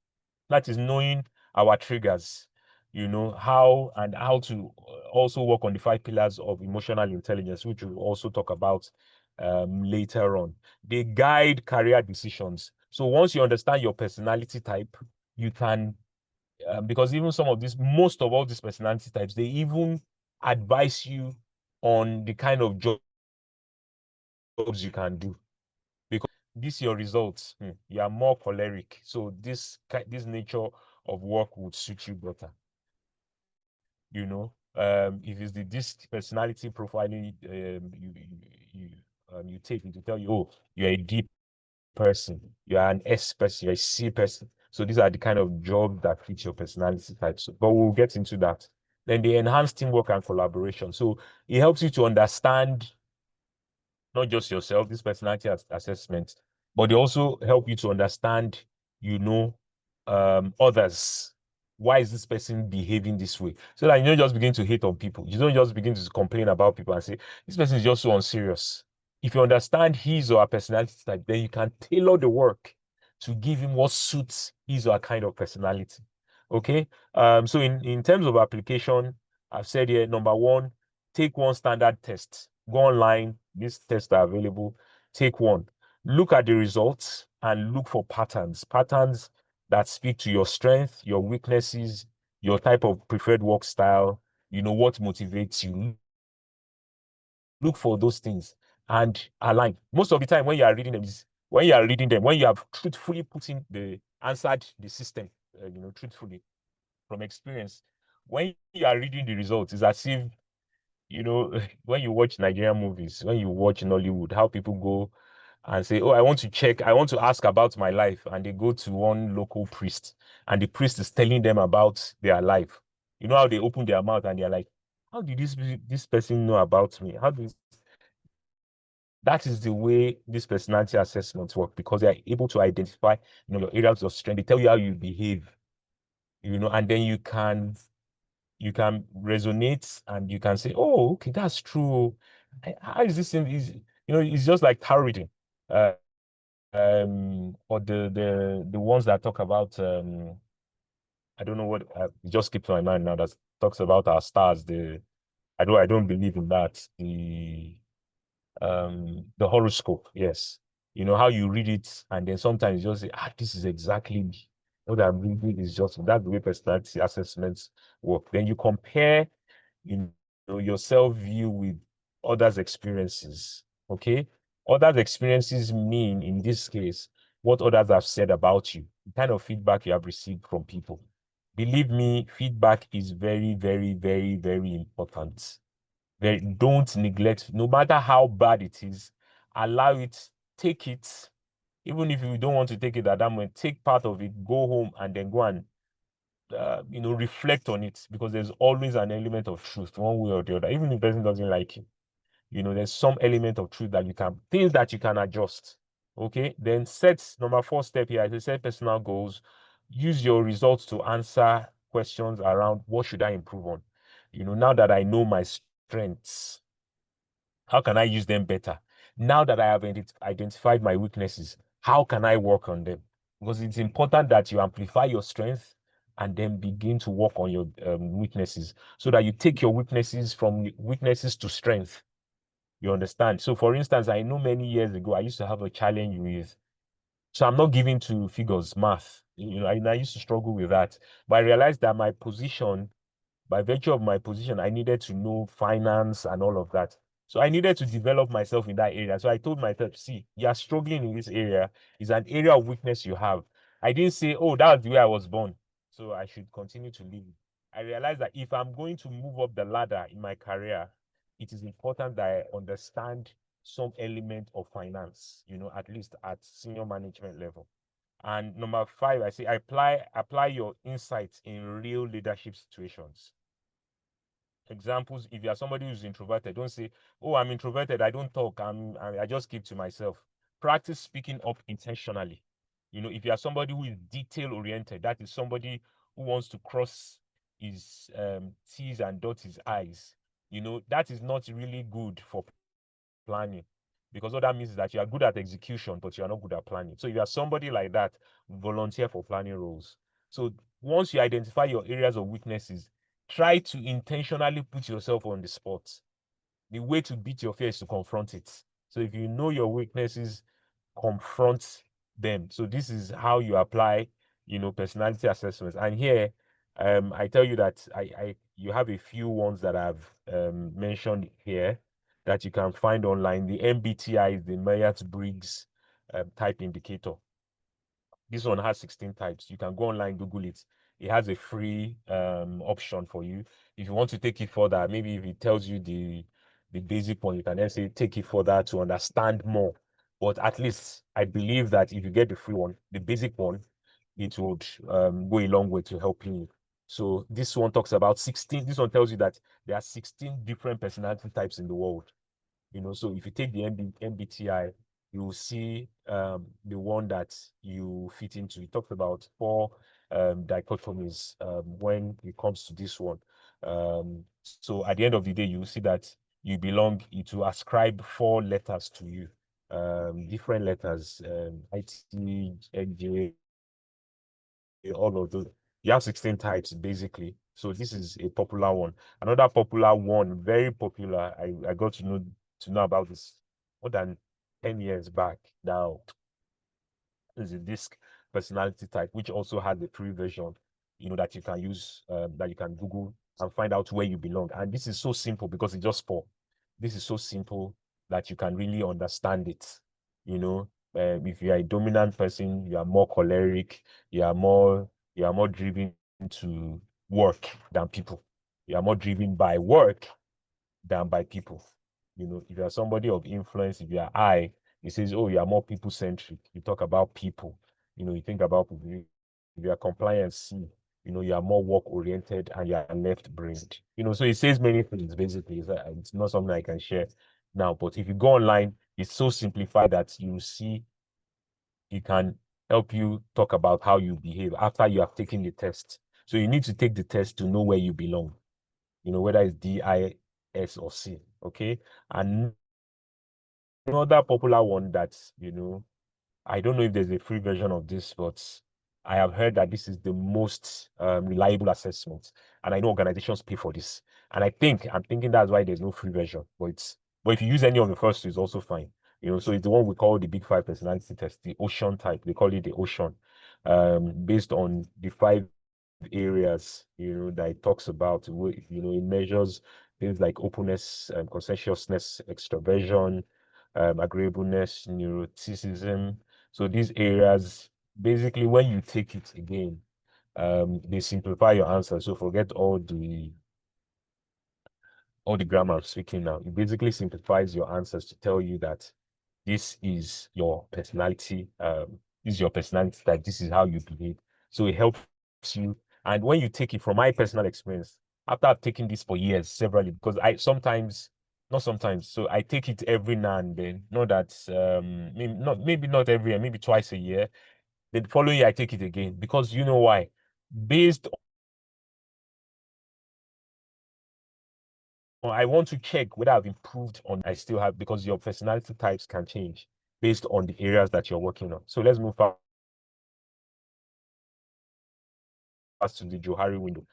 That is knowing our triggers, how to also work on the 5 pillars of emotional intelligence, which we'll also talk about later on. They guide career decisions. So once you understand your personality type, you can, because even most of all these personality types, they even advise you on the kind of jobs you can do. Because this your results, you are more choleric. So this nature of work would suit you better. You know, if it's this personality profiling you take, it to tell you, oh, you're a D person, you're an S person, you're a C person. So these are the kind of jobs that fit your personality types. But we'll get into that. Then they enhance teamwork and collaboration. So it helps you to understand not just yourself, this personality assessment, but they also help you to understand, others. Why is this person behaving this way? So that you don't just begin to hate on people. You don't just begin to complain about people and say, this person is just so unserious. If you understand his or her personality type, then you can tailor the work to give him what suits his or her kind of personality. Okay. So in terms of application, I've said here, number one, take one standard test. Go online. These tests are available. Take one. Look at the results and look for patterns. Patterns that speak to your strength, your weaknesses, your type of preferred work style, what motivates you. Look for those things and align. Most of the time when you are reading them, when you have truthfully answered the system, truthfully from experience, when you are reading the results, it's as if, when you watch Nigerian movies, when you watch Nollywood, how people go and say, oh, I want to ask about my life. And they go to one local priest and the priest is telling them about their life. You know how they open their mouth and they're like, how did this person know about me? That is the way this personality assessments work, because they are able to identify, your areas of strength. They tell you how you behave, and then you can resonate and you can say, oh, okay, that's true. How is this thing? It's just like tarot reading. Or the ones that talk about I don't know what it just skipped my mind now, that talks about our stars. I don't believe in that. The horoscope, yes. You know how you read it and then sometimes you just say, this is exactly what I'm reading. Is just that's the way personality assessments work. Then you compare your self-view with others' experiences. Okay. Others' experiences mean, in this case, what others have said about you, the kind of feedback you have received from people. Believe me, feedback is very, very, very, very important. Don't neglect, no matter how bad it is, allow it, take it. Even if you don't want to take it at that moment, take part of it, go home, and then go and reflect on it, because there's always an element of truth one way or the other. Even if the person doesn't like you, there's some element of truth things that you can adjust. Okay, then number 4 step here is to set personal goals. Use your results to answer questions around what should I improve on. Now that I know my strengths, how can I use them better? Now that I have identified my weaknesses, how can I work on them? Because it's important that you amplify your strength and then begin to work on your weaknesses, so that you take your weaknesses from weaknesses to strength. You understand? So for instance, I know many years ago, I used to have a challenge with, so I'm not giving to figures, math. I used to struggle with that. But I realized that by virtue of my position, I needed to know finance and all of that. So I needed to develop myself in that area. So I told myself, see, you're struggling in this area. It's an area of weakness you have. I didn't say, oh, that's the way I was born, so I should continue to live. I realized that if I'm going to move up the ladder in my career, it is important that I understand some element of finance, at least at senior management level. And number 5, I say apply your insights in real leadership situations. Examples: if you are somebody who's introverted, don't say, oh, I'm introverted, I don't talk, I just keep to myself. Practice speaking up intentionally. If you are somebody who is detail oriented, that is somebody who wants to cross his T's and dot his I's, that is not really good for planning, because what that means is that you are good at execution but you are not good at planning. So if you are somebody like that, volunteer for planning roles. So once you identify your areas of weaknesses, try to intentionally put yourself on the spot. The way to beat your fear is to confront it. So if you know your weaknesses, confront them. So this is how you apply, personality assessments. And here, I tell you that you have a few ones that I've mentioned here that you can find online. The MBTI is the Myers-Briggs type indicator. This one has 16 types. You can go online, Google it. It has a free option for you. If you want to take it further, maybe if it tells you the basic one, you can then say take it further to understand more. But at least I believe that if you get the free one, the basic one, it would go a long way to helping you. So this one talks about 16. This one tells you that there are 16 different personality types in the world. So if you take the MBTI, you will see the one that you fit into. It talks about 4 dichotomies when it comes to this one. So at the end of the day, you will see that you belong, it will ascribe 4 letters to you, different letters, IT, NJ, all of those. You have 16 types basically. So this is a popular one. Another popular one, very popular, I got to know about this more than 10 years back now, is a DISC personality type, which also has a free version, that you can use, that you can Google and find out where you belong. And this is so simple because it's just 4. This is so simple that you can really understand it. If you are a dominant person, you are more choleric, you are more driven to work than people. You are more driven by work than by people. If you are somebody of influence, if you are I, it says, oh, you are more people-centric. You talk about people. You think about people. If you are compliance C, you are more work-oriented and you are left-brained. So it says many things, basically. It's not something I can share now, but if you go online, it's so simplified that you see it can help you talk about how you behave after you have taken the test. So you need to take the test to know where you belong, whether it's D, I, S, or C. Okay. And another popular one that, I don't know if there's a free version of this, but I have heard that this is the most reliable assessment. And I know organizations pay for this. And I'm thinking that's why there's no free version. But if you use any of the first two, it's also fine. So it's the one we call the Big 5 personality test, the Ocean type. They call it the Ocean, based on the 5 areas, that it talks about. It measures things like openness, conscientiousness, extroversion, agreeableness, neuroticism. So these areas, basically, when you take it again, they simplify your answer. So forget all the grammar I'm speaking now. It basically simplifies your answers to tell you that this is your personality. This is your personality type. This is how you behave. So it helps you. And when you take it, from my personal experience, after I've taken this for years, severally, because so I take it every now and then. Not that maybe not every year, maybe twice a year. The following year I take it again, because you know why? Based on, I want to check whether I've improved on, I still have, because your personality types can change based on the areas that you're working on. So let's move fast to the Johari window.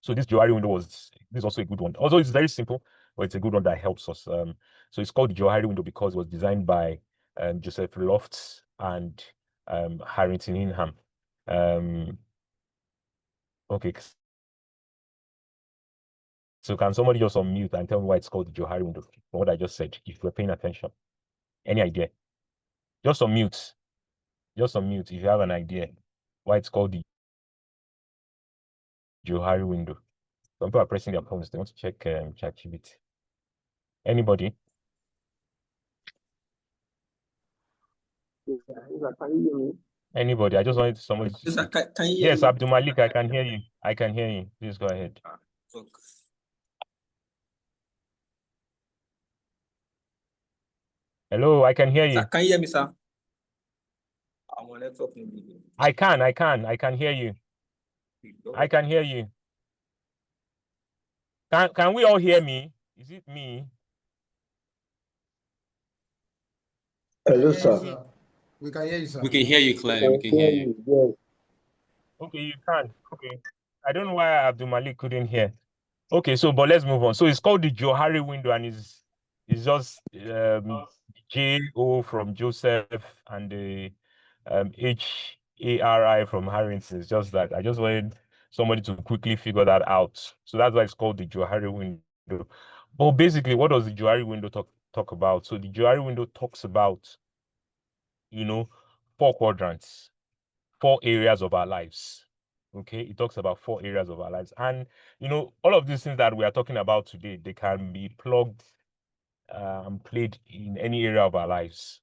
So this Johari window this is also a good one. Although it's very simple, but it's a good one that helps us. So it's called the Johari window because it was designed by Joseph Lofts and Harrington Ingham. Okay. So can somebody just unmute and tell me why it's called the Johari window from what I just said, if you're paying attention? Any idea? Just unmute. Just unmute if you have an idea why it's called the Johari window. Some people are pressing their phones. They want to check ChatGPT. Anybody? Anybody? I just wanted somebody to Yes, sir. speak. Can you hear Yes, me? Abdul Malik, I can hear you. I can hear you. Please go ahead. Okay. Hello, I can hear Sir, you. can you hear me, sir? I'm on network. I can hear you. I can hear you. Can we all hear me? Is it me? Hello, sir. We can hear you, sir. We can hear you clearly. We can hear you. Yes. Okay, you can. Okay. I don't know why Abdul Malik couldn't hear. Okay, so but let's move on. So it's called the Johari window, and it's just J-O from Joseph and the H-A-R-I from Harrington. It's just that I just wanted somebody to quickly figure that out. So that's why it's called the Johari window. But basically, what does the Johari window talk about? So the Johari window talks about, you know, 4 quadrants, 4 areas of our lives. Okay, it talks about 4 areas of our lives. And, you know, all of these things that we are talking about today, they can be plugged and played in any area of our lives.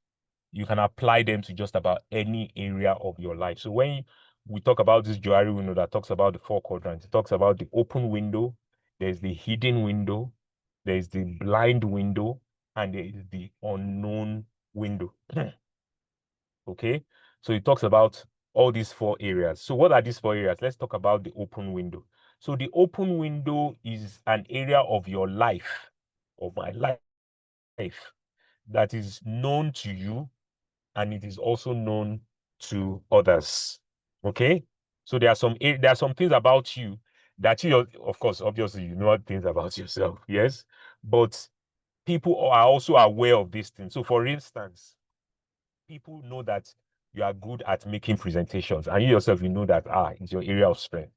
You can apply them to just about any area of your life. So when we talk about this Johari window that talks about the 4 quadrants, it talks about the open window, there's the hidden window, there's the blind window, and there is the unknown window. Okay, so it talks about all these 4 areas. So what are these 4 areas? Let's talk about the open window. So the open window is an area of your life, of my life, that is known to you, and it is also known to others. Okay, so there are some things about you that you, of course, obviously, you know things about yourself, yes, but people are also aware of these things. So for instance, people know that you are good at making presentations, and you yourself, you know that it's your area of strength.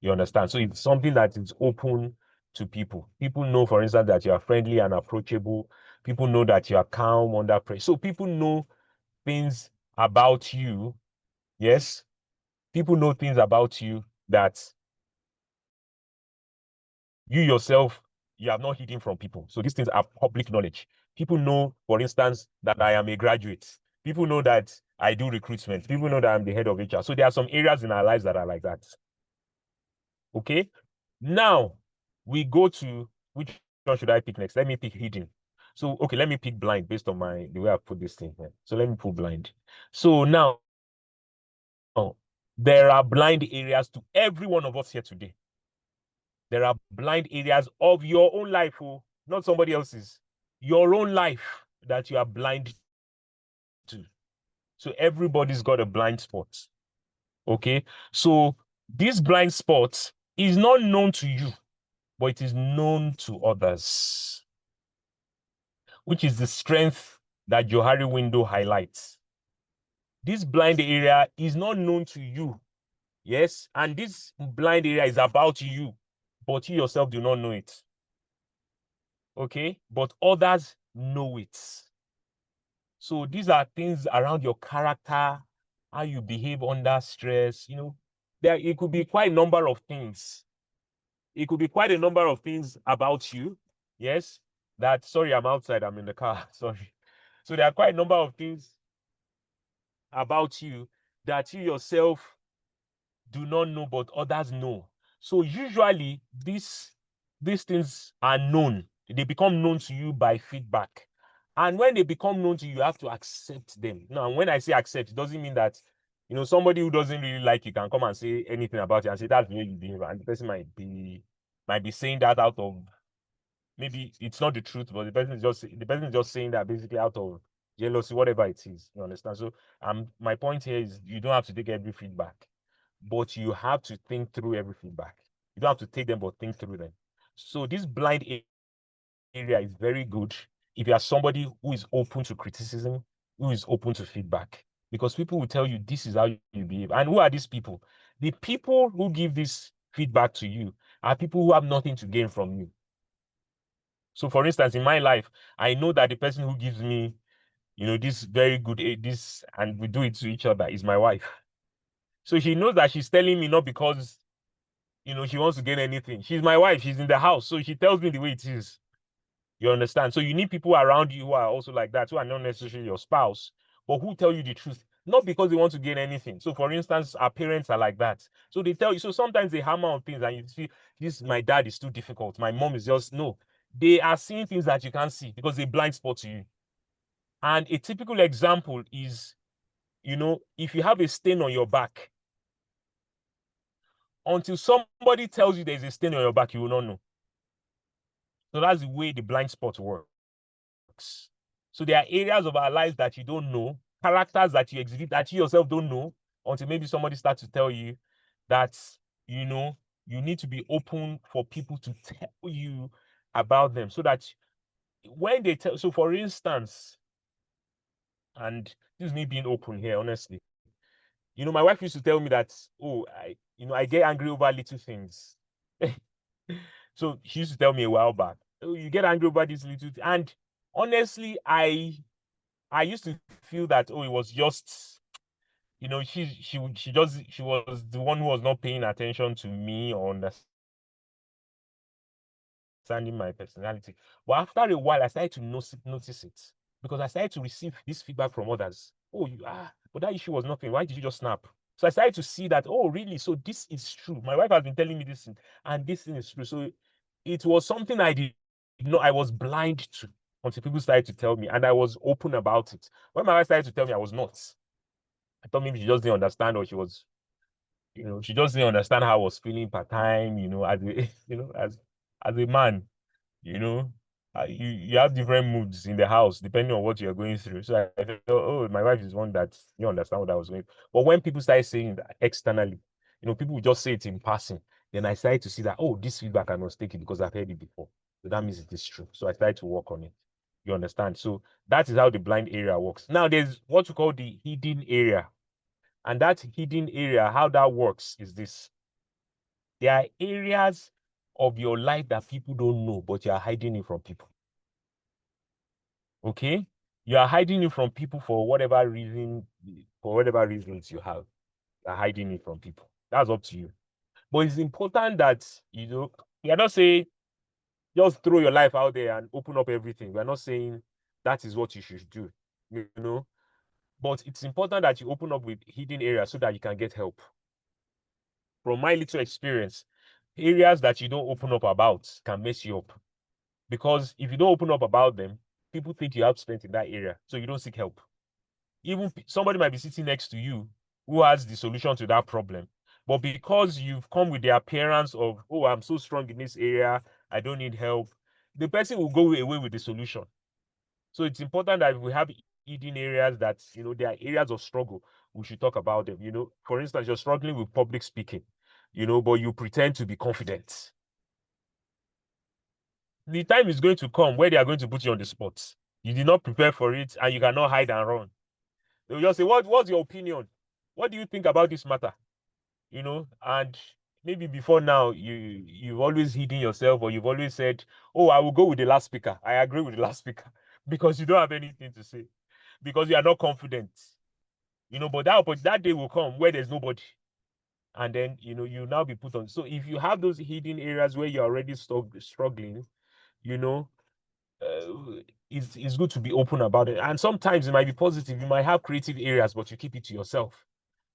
You understand? So it's something that is open to people. People know, for instance, that you are friendly and approachable. People know that you are calm under pressure. So people know things about you. Yes, people know things about you that you yourself, you have not hidden from people. So these things are public knowledge. People know, for instance, that I am a graduate. People know that I do recruitment. People know that I'm the head of HR. So there are some areas in our lives that are like that. Okay. Now we go to, which one should I pick next? Let me pick hidden. So, okay, let me pick blind based on the way I put this thing here. So let me put blind. So now, there are blind areas to every one of us here today. There are blind areas of your own life, not somebody else's. Your own life that you are blind to. So everybody's got a blind spot. Okay. So this blind spot is not known to you, but it is known to others, which is the strength that Johari window highlights. This blind area is not known to you. Yes. And this blind area is about you, but you yourself do not know it. Okay. But others know it. So these are things around your character, how you behave under stress. You know, it could be quite a number of things. It could be quite a number of things about you. Yes. Sorry, I'm outside. I'm in the car. Sorry. So there are quite a number of things about you that you yourself do not know, but others know. So usually these things are known. They become known to you by feedback. And when they become known to you, you have to accept them. Now, when I say accept, it doesn't mean that, you know, somebody who doesn't really like you can come and say anything about you and say that's the way you behave. And the person might be saying that out of, maybe it's not the truth, but the person is just saying that basically out of jealousy, whatever it is. You understand? So my point here is you don't have to take every feedback, but you have to think through every feedback. You don't have to take them, but think through them. So this blind area is very good if you are somebody who is open to criticism, who is open to feedback, because people will tell you this is how you behave. And who are these people? The people who give this feedback to you are people who have nothing to gain from you. So for instance, in my life, I know that the person who gives me, you know, this very good, and we do it to each other, is my wife. So she knows that she's telling me not because, you know, she wants to gain anything. She's my wife. She's in the house. So she tells me the way it is. You understand? So you need people around you who are also like that, who are not necessarily your spouse, but who tell you the truth, not because they want to gain anything. So for instance, our parents are like that. So they tell you, so sometimes they hammer on things and you see, my dad is too difficult. My mom is just, no. They are seeing things that you can't see because they blind spot to you. And a typical example is, you know, if you have a stain on your back, until somebody tells you there's a stain on your back, you will not know. So that's the way the blind spot works. So there are areas of our lives that you don't know, characters that you exhibit that you yourself don't know, until maybe somebody starts to tell you that, you know, you need to be open for people to tell you about them, so that when they tell, so for instance, and this is me being open here, honestly, my wife used to tell me that, oh, I get angry over little things. So she used to tell me a while back, oh, you get angry over these little things. And honestly, I used to feel that, oh, it was just, she was the one who was not paying attention to me or understanding my personality. But after a while, I started to notice it, because I started to receive this feedback from others. Oh, but that issue was nothing. Why did you just snap? So I started to see that, oh, really? So this is true. My wife has been telling me this, and this thing is true. So it was something I did not, I was blind to, until people started to tell me, and I was open about it. When my wife started to tell me, I was not. I thought maybe she just didn't understand, or she was, she just didn't understand how I was feeling per time, as a, as a man, you have different moods in the house depending on what you're going through. So I thought, oh, my wife is one that you understand what I was going through. But when people started saying that externally, people would just say it in passing. Then I started to see that, oh, this feedback I must take it because I've heard it before. So that means it is true. So I started to work on it. You understand? So that is how the blind area works. Now there's what we call the hidden area. And that hidden area, how that works is this. There are areas of your life that people don't know, but you are hiding it from people. Okay? You are hiding it from people for whatever reason, for whatever reasons you have. You are hiding it from people. That's up to you. But it's important that, you are not saying just throw your life out there and open up everything. We're not saying that is what you should do, But it's important that you open up with hidden areas so that you can get help. From my little experience, areas that you don't open up about can mess you up. Because if you don't open up about them, people think you have strength in that area, so you don't seek help. Even somebody might be sitting next to you who has the solution to that problem, but because you've come with the appearance of, oh, I'm so strong in this area, I don't need help, the person will go away with the solution. So it's important that if we have hidden areas that, there are areas of struggle, we should talk about them. For instance, you're struggling with public speaking, but you pretend to be confident. The time is going to come where they are going to put you on the spot. You did not prepare for it, and you cannot hide and run. They'll just say, what's your opinion? What do you think about this matter? And maybe before now, you've always hidden yourself, or you've always said, oh, I will go with the last speaker. I agree with the last speaker, because you don't have anything to say, because you are not confident. But that day will come where there's nobody. And then, you'll now be put on. So if you have those hidden areas where you're already struggling, it's good to be open about it. And sometimes it might be positive. You might have creative areas, but you keep it to yourself.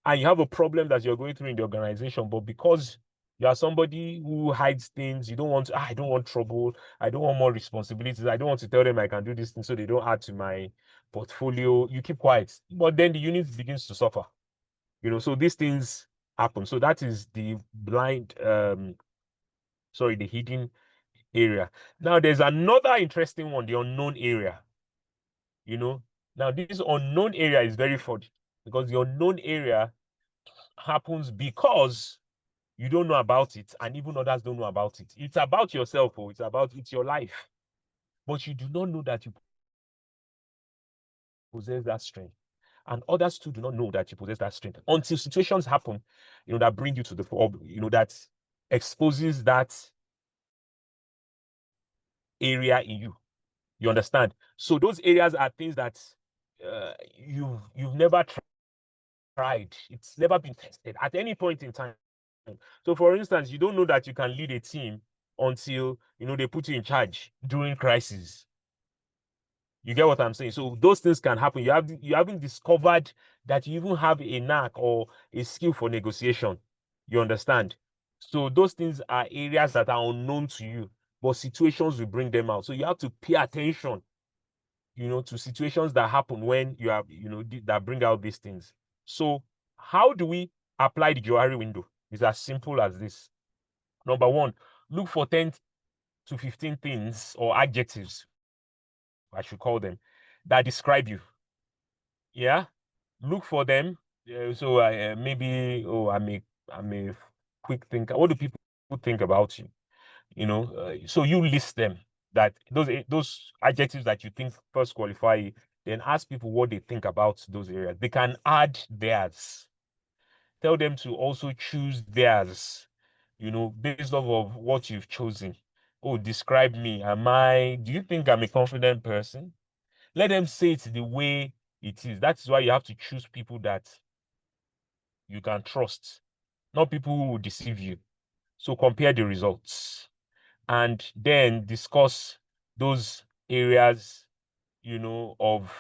And you have a problem that you're going through in the organization, but because you are somebody who hides things, you don't want, I don't want trouble, I don't want more responsibilities, I don't want to tell them I can do this thing so they don't add to my portfolio. You keep quiet. But then the unit begins to suffer. So these things happen. So that is the the hidden area. Now there's another interesting one, the unknown area. Now this unknown area is very funny, because the unknown area happens because you don't know about it, and even others don't know about it. It's about yourself, or it's your life, but you do not know that you possess that strength, and others too do not know that you possess that strength until situations happen, that bring you to the that exposes that area in you. You understand? So those areas are things that you've never tried. It's never been tested at any point in time. So for instance, you don't know that you can lead a team until they put you in charge during crisis. You get what I'm saying? So those things can happen. You haven't discovered that you even have a knack or a skill for negotiation. You understand? So those things are areas that are unknown to you, but situations will bring them out. So you have to pay attention, to situations that happen when you have, that bring out these things. So how do we apply the Johari window? It's as simple as this. Number one, look for 10 to 15 things or adjectives, I should call them, that describe you. Yeah, look for them. So maybe, I'm a quick thinker. What do people think about you. So you list them, that those adjectives that you think first qualify you, then ask people what they think about those areas. They can add theirs. Tell them to also choose theirs, based off of what you've chosen. Oh, describe me. Do you think I'm a confident person? Let them say it the way it is. That is why you have to choose people that you can trust, not people who will deceive you. So compare the results and then discuss those areas, of,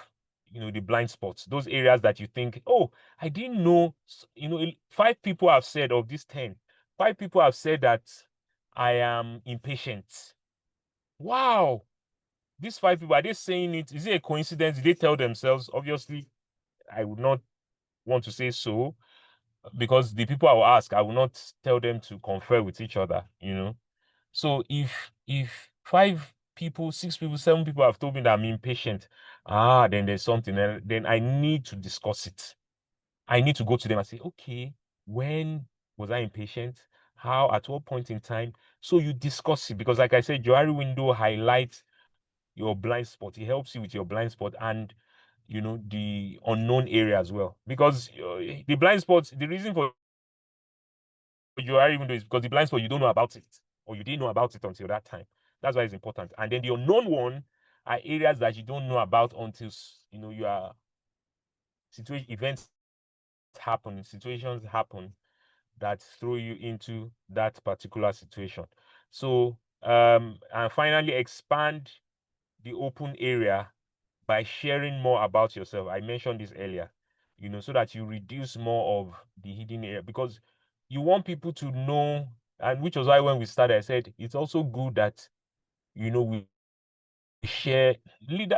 the blind spots, those areas that you think, oh, I didn't know, 5 people have said of these 10, 5 people have said that I am impatient. Wow. These 5 people, are they saying it? Is it a coincidence? Did they tell themselves? Obviously, I would not want to say so, because the people I will ask, I will not tell them to confer with each other, So if 5 people, 6 people, 7 people have told me that I'm impatient, then there's something. Then I need to discuss it. I need to go to them and say, okay, when was I impatient? How, at what point in time? So you discuss it, because like I said, Johari window highlights your blind spot. It helps you with your blind spot and the unknown area as well. Because the blind spots, the reason for Johari window is because the blind spot, you don't know about it, or you didn't know about it until that time. That's why it's important. And then the unknown one are areas that you don't know about until you are situations happen that throw you into that particular situation. So and finally, expand the open area by sharing more about yourself. I mentioned this earlier, so that you reduce more of the hidden area, because you want people to know, and which was why when we started, I said it's also good that we share.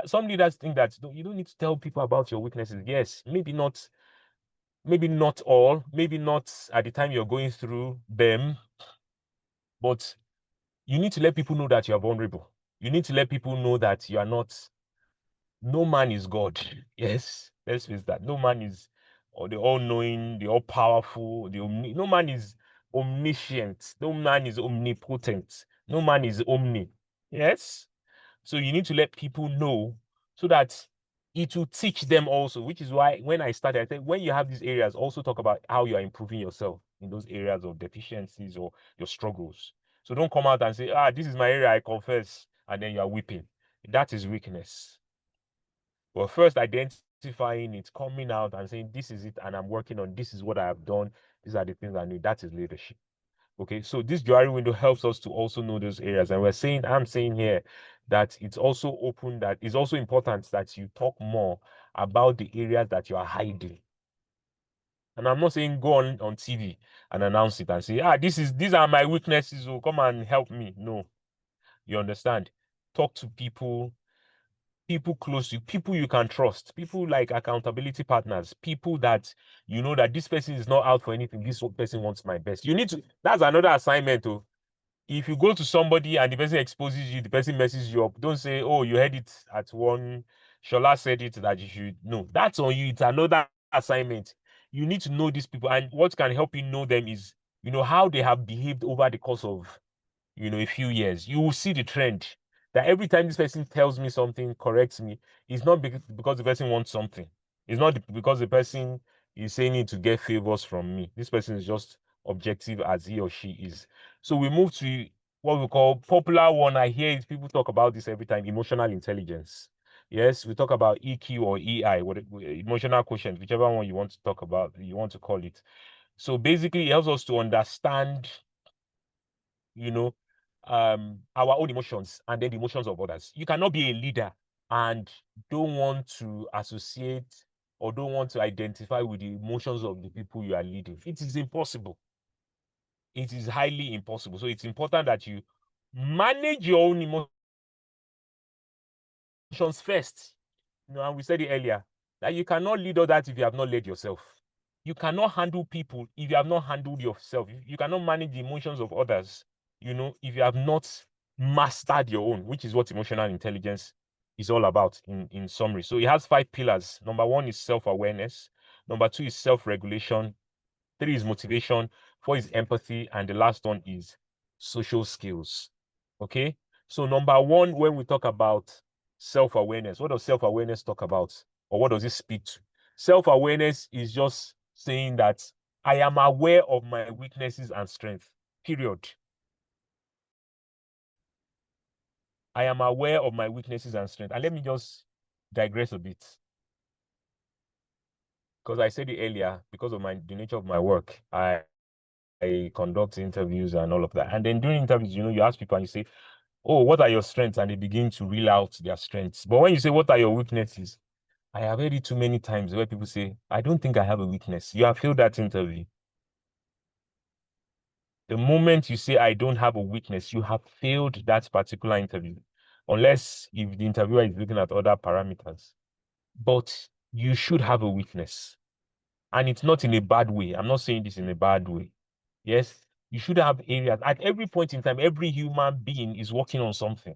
Some leaders think that you don't need to tell people about your weaknesses. Yes, maybe not all, maybe not at the time you're going through them, but you need to let people know that you are vulnerable. You need to let people know that you are not. No man is God. Yes, let's face that. No man is, or the all-knowing, the all-powerful, no man is omniscient. No man is omnipotent. No man is omni. Yes. So you need to let people know, so that it will teach them also, which is why when I started, I said, when you have these areas, also talk about how you are improving yourself in those areas of deficiencies or your struggles. So don't come out and say, this is my area, I confess, and then you are weeping. That is weakness. But first identifying it, coming out and saying, this is it, and I'm working on, this is what I have done, these are the things I need. That is leadership. Okay, so this Johari window helps us to also know those areas. And I'm saying here that it's also open, that it's also important that you talk more about the areas that you are hiding. And I'm not saying go on TV and announce it and say, these are my weaknesses, so come and help me. No, you understand? Talk to people close to you, people you can trust, people like accountability partners, people that that this person is not out for anything, this person wants my best. That's another assignment. If you go to somebody and the person exposes you, the person messes you up, don't say, oh, you heard it at one, Shola said it that you should. No, that's on you. It's another assignment. You need to know these people, and what can help you know them is how they have behaved over the course of a few years. You will see the trend that every time this person tells me something, corrects me, it's not because the person wants something. It's not because the person is saying it to get favors from me. This person is just objective as he or she is. So we move to what we call popular one. I hear people talk about this every time: emotional intelligence. Yes, we talk about EQ or EI, emotional quotient, whichever one you want to talk about, you want to call it. So basically, it helps us to understand our own emotions and then the emotions of others. You cannot be a leader and don't want to associate or don't want to identify with the emotions of the people you are leading. It is impossible. It is highly impossible. So it's important that you manage your own emotions first. And we said it earlier that you cannot lead others if you have not led yourself. You cannot handle people if you have not handled yourself. You cannot manage the emotions of others, if you have not mastered your own, which is what emotional intelligence is all about in summary. So it has 5 pillars. Number 1 is self-awareness. Number 2 is self-regulation. 3 is motivation. 4 is empathy. And the last one is social skills. Okay. So number one, when we talk about self-awareness, what does self-awareness talk about? Or what does it speak to? Self-awareness is just saying that I am aware of my weaknesses and strengths, period. I am aware of my weaknesses and strengths. And let me just digress a bit. Because I said it earlier, because of the nature of my work, I conduct interviews and all of that. And then during interviews, you ask people and you say, oh, what are your strengths? And they begin to reel out their strengths. But when you say, what are your weaknesses? I have heard it too many times where people say, I don't think I have a weakness. You have failed that interview. The moment you say, I don't have a weakness, you have failed that particular interview. Unless if the interviewer is looking at other parameters. But you should have a weakness. And it's not in a bad way. I'm not saying this in a bad way. Yes, you should have areas. At every point in time, every human being is working on something.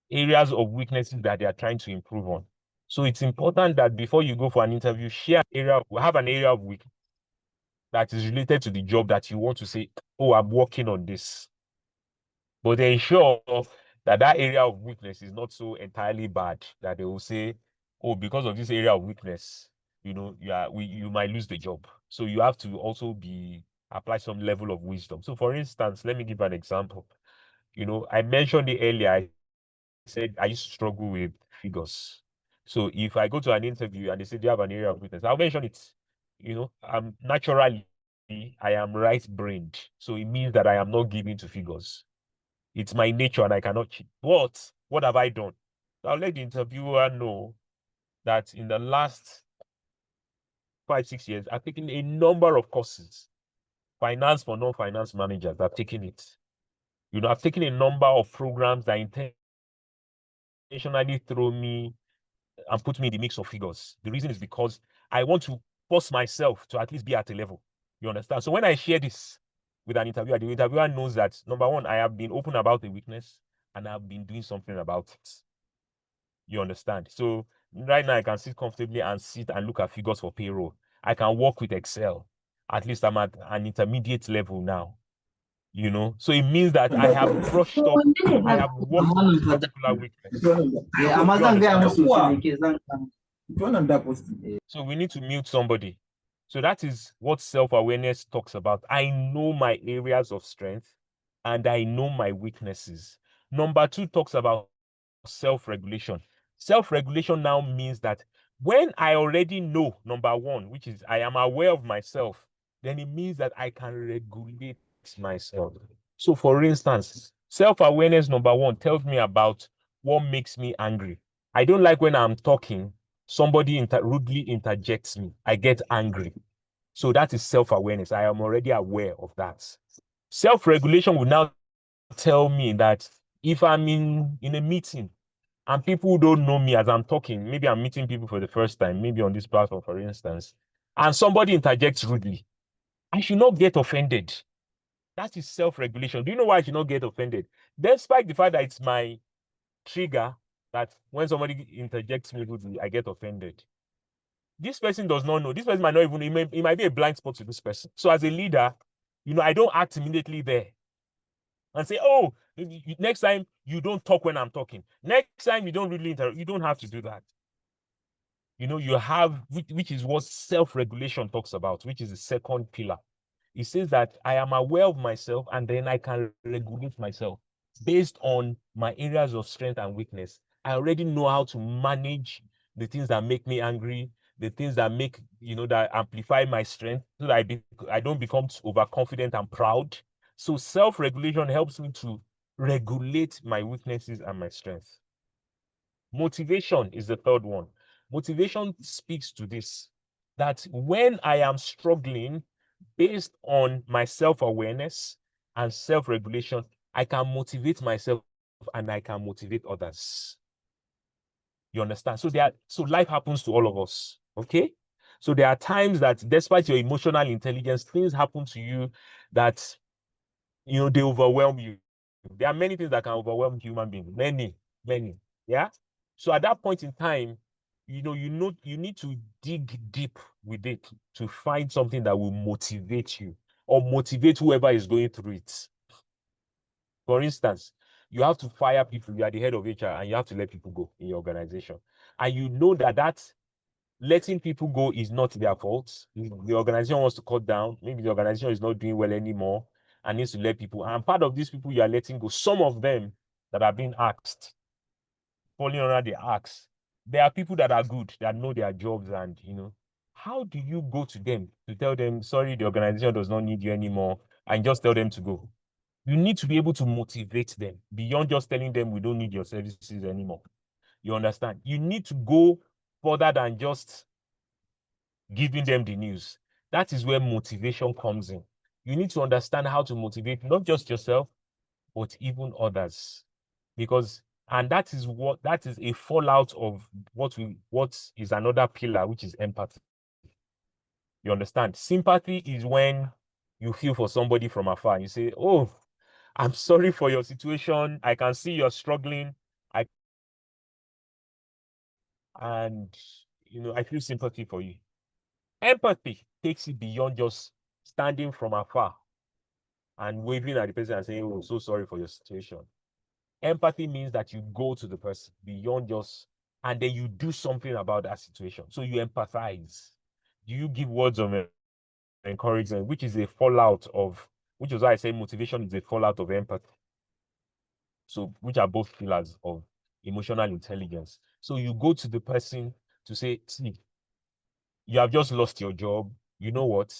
Areas of weaknesses that they are trying to improve on. So it's important that before you go for an interview, have an area of weakness that is related to the job that you want to say, oh, I'm working on this. But ensure that area of weakness is not so entirely bad that they will say, oh, because of this area of weakness, you might lose the job. So you have to also apply some level of wisdom. So for instance, let me give an example. I mentioned it earlier. I said I used to struggle with figures. So if I go to an interview and they say, do you have an area of weakness? I'll mention it. Naturally, I am right-brained. So it means that I am not given to figures. It's my nature and I cannot cheat. But what have I done? I'll let the interviewer know that in the last 5-6 years, I've taken a number of courses. Finance for non-finance managers, I've taken it. I've taken a number of programs that intentionally throw me and put me in the mix of figures. The reason is because I want to force myself to at least be at a level. You understand? So when I share this with an interviewer, the interviewer knows that, number one, I have been open about the weakness and I've been doing something about it. You understand? So right now I can sit comfortably and look at figures for payroll. I can work with Excel. At least I'm at an intermediate level now. So it means that I have brushed up, I have worked on this particular weakness. So we need to mute somebody. So that is what self-awareness talks about. I know my areas of strength and I know my weaknesses. Number 2 talks about self-regulation. Self-regulation now means that when I already know, number 1, which is I am aware of myself, then it means that I can regulate myself. So for instance, self-awareness number 1 tells me about what makes me angry. I don't like when I'm talking, somebody rudely interjects me. I get angry. So that is self-awareness. I am already aware of that. Self-regulation will now tell me that if I'm in a meeting and people don't know me as I'm talking, maybe I'm meeting people for the first time, maybe on this platform, for instance, and somebody interjects rudely, I should not get offended. That is self-regulation. Do you know why I should not get offended? Despite the fact that it's my trigger that when somebody interjects me rudely, I get offended. This person does not know. This person might not even, it might be a blind spot to this person. So as a leader, I don't act immediately there and say, oh, next time you don't talk when I'm talking. Next time you don't really interrupt. You don't have to do that. You have, which is what self-regulation talks about, which is the second pillar. It says that I am aware of myself and then I can regulate myself based on my areas of strength and weakness. I already know how to manage the things that make me angry, the things that make, that amplify my strength so that I don't become overconfident and proud. So self-regulation helps me to regulate my weaknesses and my strengths. Motivation is the third one. Motivation speaks to this, that when I am struggling based on my self-awareness and self-regulation, I can motivate myself and I can motivate others. You understand? So life happens to all of us, okay? So there are times that despite your emotional intelligence, things happen to you that, they overwhelm you. There are many things that can overwhelm human beings, many, yeah? So at that point in time, you need to dig deep with it to find something that will motivate you or motivate whoever is going through it. For instance, you have to fire people. You are the head of HR and you have to let people go in your organization. And you know that letting people go is not their fault. The organization wants to cut down. Maybe the organization is not doing well anymore and needs to let people. And part of these people you are letting go, some of them that are being asked, falling under the axe, there are people that are good, that know their jobs, and how do you go to them to tell them, sorry, the organization does not need you anymore, and just tell them to go? You need to be able to motivate them beyond just telling them we don't need your services anymore. You understand? You need to go further than just giving them the news. That is where motivation comes in. You need to understand how to motivate not just yourself, but even others. And that is a fallout of what is another pillar, which is empathy. You understand? Sympathy is when you feel for somebody from afar. You say, oh, I'm sorry for your situation. I can see you're struggling. I feel sympathy for you. Empathy takes it beyond just standing from afar and waving at the person and saying, oh, so sorry for your situation. Empathy means that you go to the person beyond just, and then you do something about that situation. So you empathize. You give words of encouragement, which is why I say motivation is a fallout of empathy. So, which are both pillars of emotional intelligence. So you go to the person to say, see, you have just lost your job. You know what?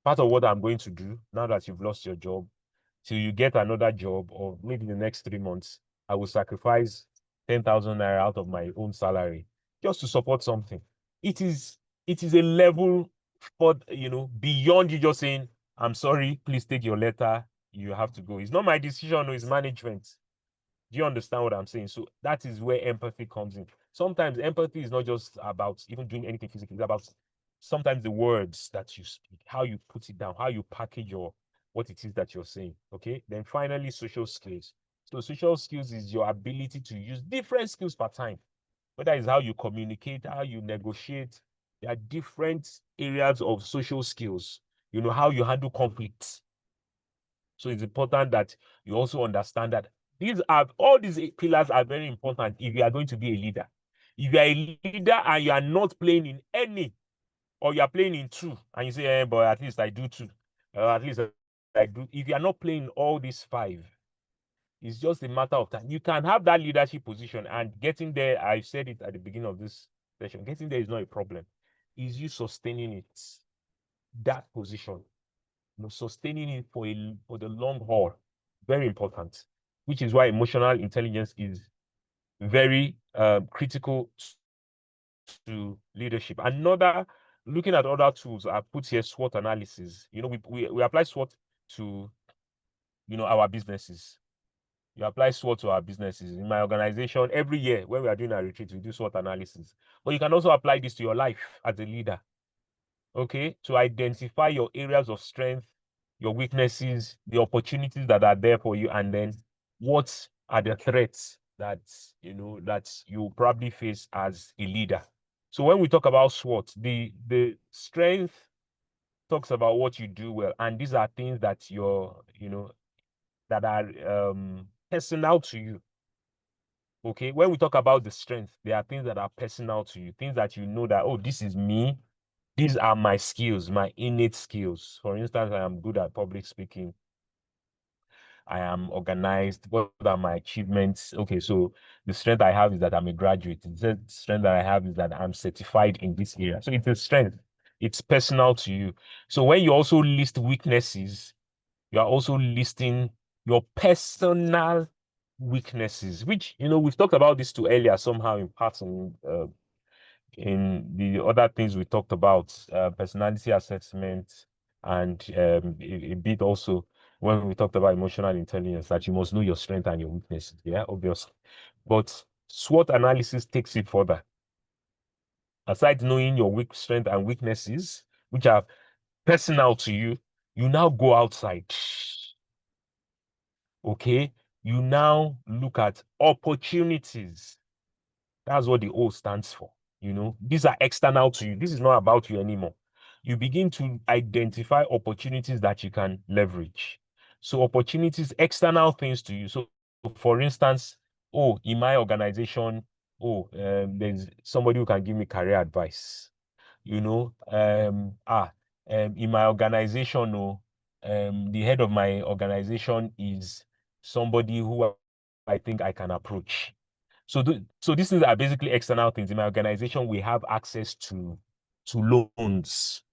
Part of what I'm going to do now that you've lost your job, till you get another job, or maybe the next 3 months, I will sacrifice 10,000 naira out of my own salary just to support something. It is a level for, beyond you just saying, I'm sorry, please take your letter, you have to go. It's not my decision, it's management. Do you understand what I'm saying? So that is where empathy comes in. Sometimes empathy is not just about even doing anything physically. It's about sometimes the words that you speak, how you put it down, how you package what it is that you're saying. Okay. Then finally, social skills. So social skills is your ability to use different skills per time. Whether it's how you communicate, how you negotiate. There are different areas of social skills. How you handle conflicts. So it's important that you also understand that all these pillars are very important if you are going to be a leader. If you are a leader and you are not playing in any, or you are playing in two, and you say, but at least I do two, at least I do. If you are not playing all these 5, it's just a matter of time. You can have that leadership position, and getting there, I said it at the beginning of this session, getting there is not a problem. Is you sustaining it, that position. Sustaining it for the long haul, very important, which is why emotional intelligence is very critical to leadership. Looking at other tools, I put here SWOT analysis. We apply SWOT to our businesses. You apply SWOT to our businesses. In my organization, every year when we are doing our retreat, we do SWOT analysis. But you can also apply this to your life as a leader. Okay, to identify your areas of strength, your weaknesses, the opportunities that are there for you, and then what are the threats that you probably face as a leader. So when we talk about SWOT, the strength talks about what you do well, and these are things that that are personal to you. Okay, when we talk about the strength, there are things that are personal to you, things that that, oh, this is me. These are my skills, my innate skills. For instance, I am good at public speaking. I am organized. What are my achievements? Okay, so the strength I have is that I'm a graduate. The strength that I have is that I'm certified in this area. So it's a strength. It's personal to you. So when you also list weaknesses, you are also listing your personal weaknesses, which, we've talked about this too earlier somehow in passing. In the other things we talked about, personality assessment, and a bit also when we talked about emotional intelligence, that you must know your strength and your weaknesses. Yeah, obviously. But SWOT analysis takes it further. Aside knowing your strength and weaknesses, which are personal to you, you now go outside. Okay, you now look at opportunities. That's what the O stands for. These are external to you. This is not about you anymore. You begin to identify opportunities that you can leverage. So opportunities, external things to you. So for instance, oh, in my organization, there's somebody who can give me career advice. You know, in my organization, the head of my organization is somebody who I think I can approach. So these things are basically external things. In my organization, we have access to loans.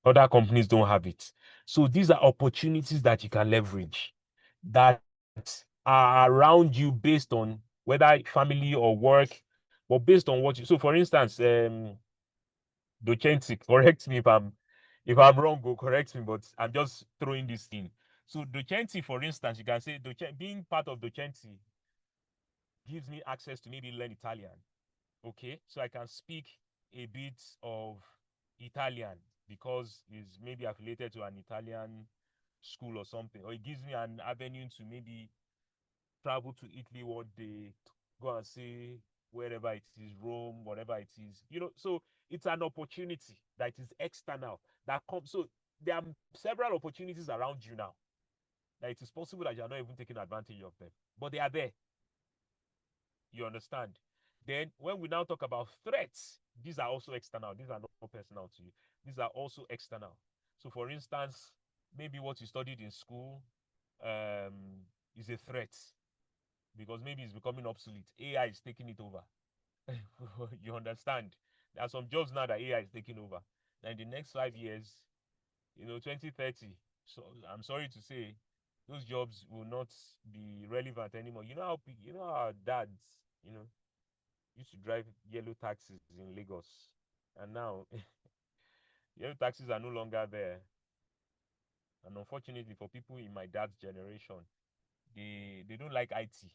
Other companies don't have it. So these are opportunities that you can leverage that are around you based on whether family or work, but based on what you. So for instance, Docenti, correct me if I'm wrong, go correct me, but I'm just throwing this in. So Docenti, for instance, you can say being part of Docenti gives me access to maybe learn Italian. Okay, so I can speak a bit of Italian because it's maybe affiliated to an Italian school or something, or it gives me an avenue to maybe travel to Italy one day, go and see wherever it is, Rome, whatever it is, so it's an opportunity that is external that comes. So there are several opportunities around you now that it is possible that you're not even taking advantage of them, but they are there. You understand? Then when we now talk about threats, these are also external. These are not personal to you. These are also external. So for instance, maybe what you studied in school is a threat because maybe it's becoming obsolete. AI is taking it over. You understand? There are some jobs now that AI is taking over. Now in the next 5 years, 2030, so I'm sorry to say, those jobs will not be relevant anymore. You know how our dads, used to drive yellow taxis in Lagos, and now yellow taxis are no longer there. And unfortunately, for people in my dad's generation, they don't like IT.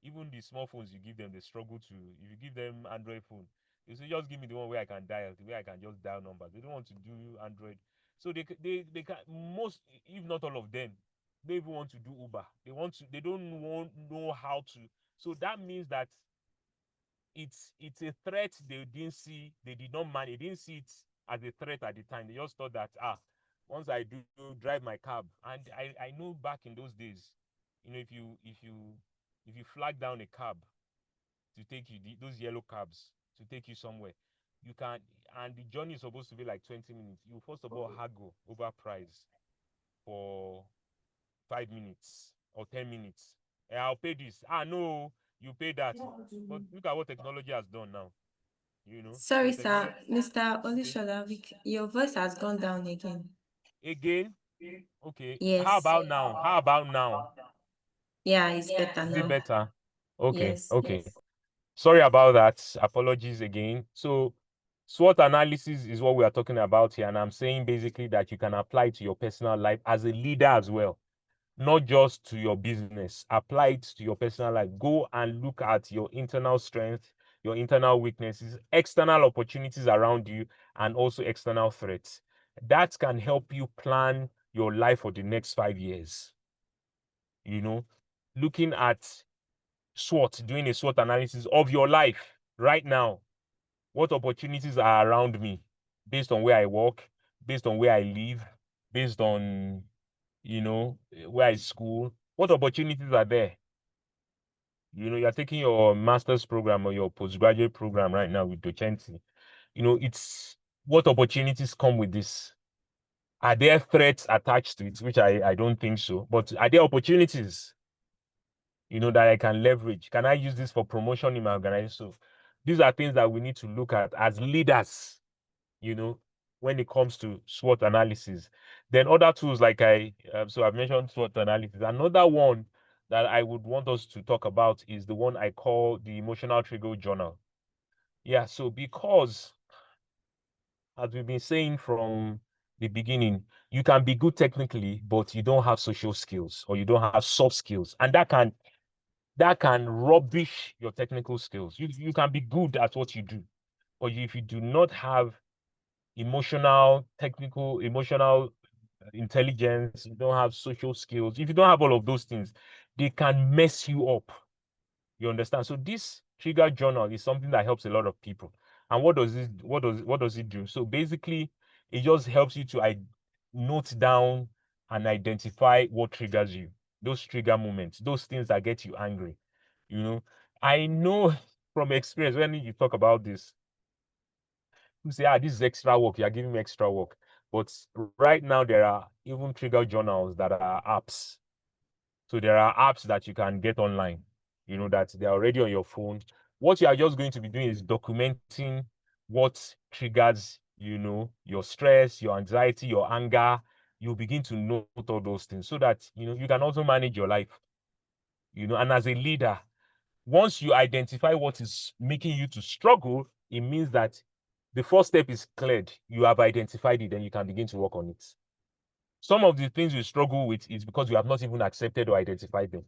Even the small phones you give them, they struggle to. If you give them Android phone, they say just give me the one where I can dial, the way I can just dial numbers. They don't want to do Android, so they can, most, if not all of them, they even want to do Uber. They don't know how to. So that means that it's a threat they didn't see. They did not manage. They didn't see it as a threat at the time. They just thought that once I do drive my cab, and I know back in those days, if you flag down a cab to take you, those yellow cabs to take you somewhere, you can, and the journey is supposed to be like 20 minutes. You first of all haggle over price for 5 minutes or 10 minutes. I'll pay this. No, you pay that. But look at what technology has done now. Sorry, So sir. Mr. Olushola, your voice has gone down again. Again? Okay. Yes. How about now? Yeah, it's better Is now. it better? Okay. Yes. Okay. Sorry about that. Apologies again. So SWOT analysis is what we are talking about here. And I'm saying basically that you can apply it to your personal life as a leader as well, not just to your business. Apply it to your personal life. Go and look at your internal strength, your internal weaknesses, external opportunities around you, and also external threats. That can help you plan your life for the next 5 years. Looking at SWOT, doing a SWOT analysis of your life right now. What opportunities are around me based on where I work, based on where I live, based on, where I school? What opportunities are there? You're taking your master's program or your postgraduate program right now with Docenti. It's what opportunities come with this. Are there threats attached to it? Which I don't think so. But are there opportunities, that I can leverage? Can I use this for promotion in my organization? So these are things that we need to look at as leaders, when it comes to SWOT analysis. Then other tools like so I've mentioned SWOT analysis. Another one that I would want us to talk about is the one I call the emotional trigger journal. Yeah, so because as we've been saying from the beginning, you can be good technically, but you don't have social skills or you don't have soft skills, and that can rubbish your technical skills. You can be good at what you do, but if you do not have emotional intelligence, you don't have social skills, if you don't have all of those things, they can mess you up. You understand? So this trigger journal is something that helps a lot of people. And what does it do? So basically, it just helps you to note down and identify what triggers you, those trigger moments, those things that get you angry. I know from experience when you talk about this, you say, this is extra work, you're giving me extra work. But right now, there are even trigger journals that are apps. So there are apps that you can get online, that they're already on your phone. What you are just going to be doing is documenting what triggers, your stress, your anxiety, your anger. You begin to note all those things so that, you can also manage your life, and as a leader, once you identify what is making you to struggle, it means that the first step is cleared. You have identified it, then you can begin to work on it. Some of the things you struggle with is because you have not even accepted or identified them.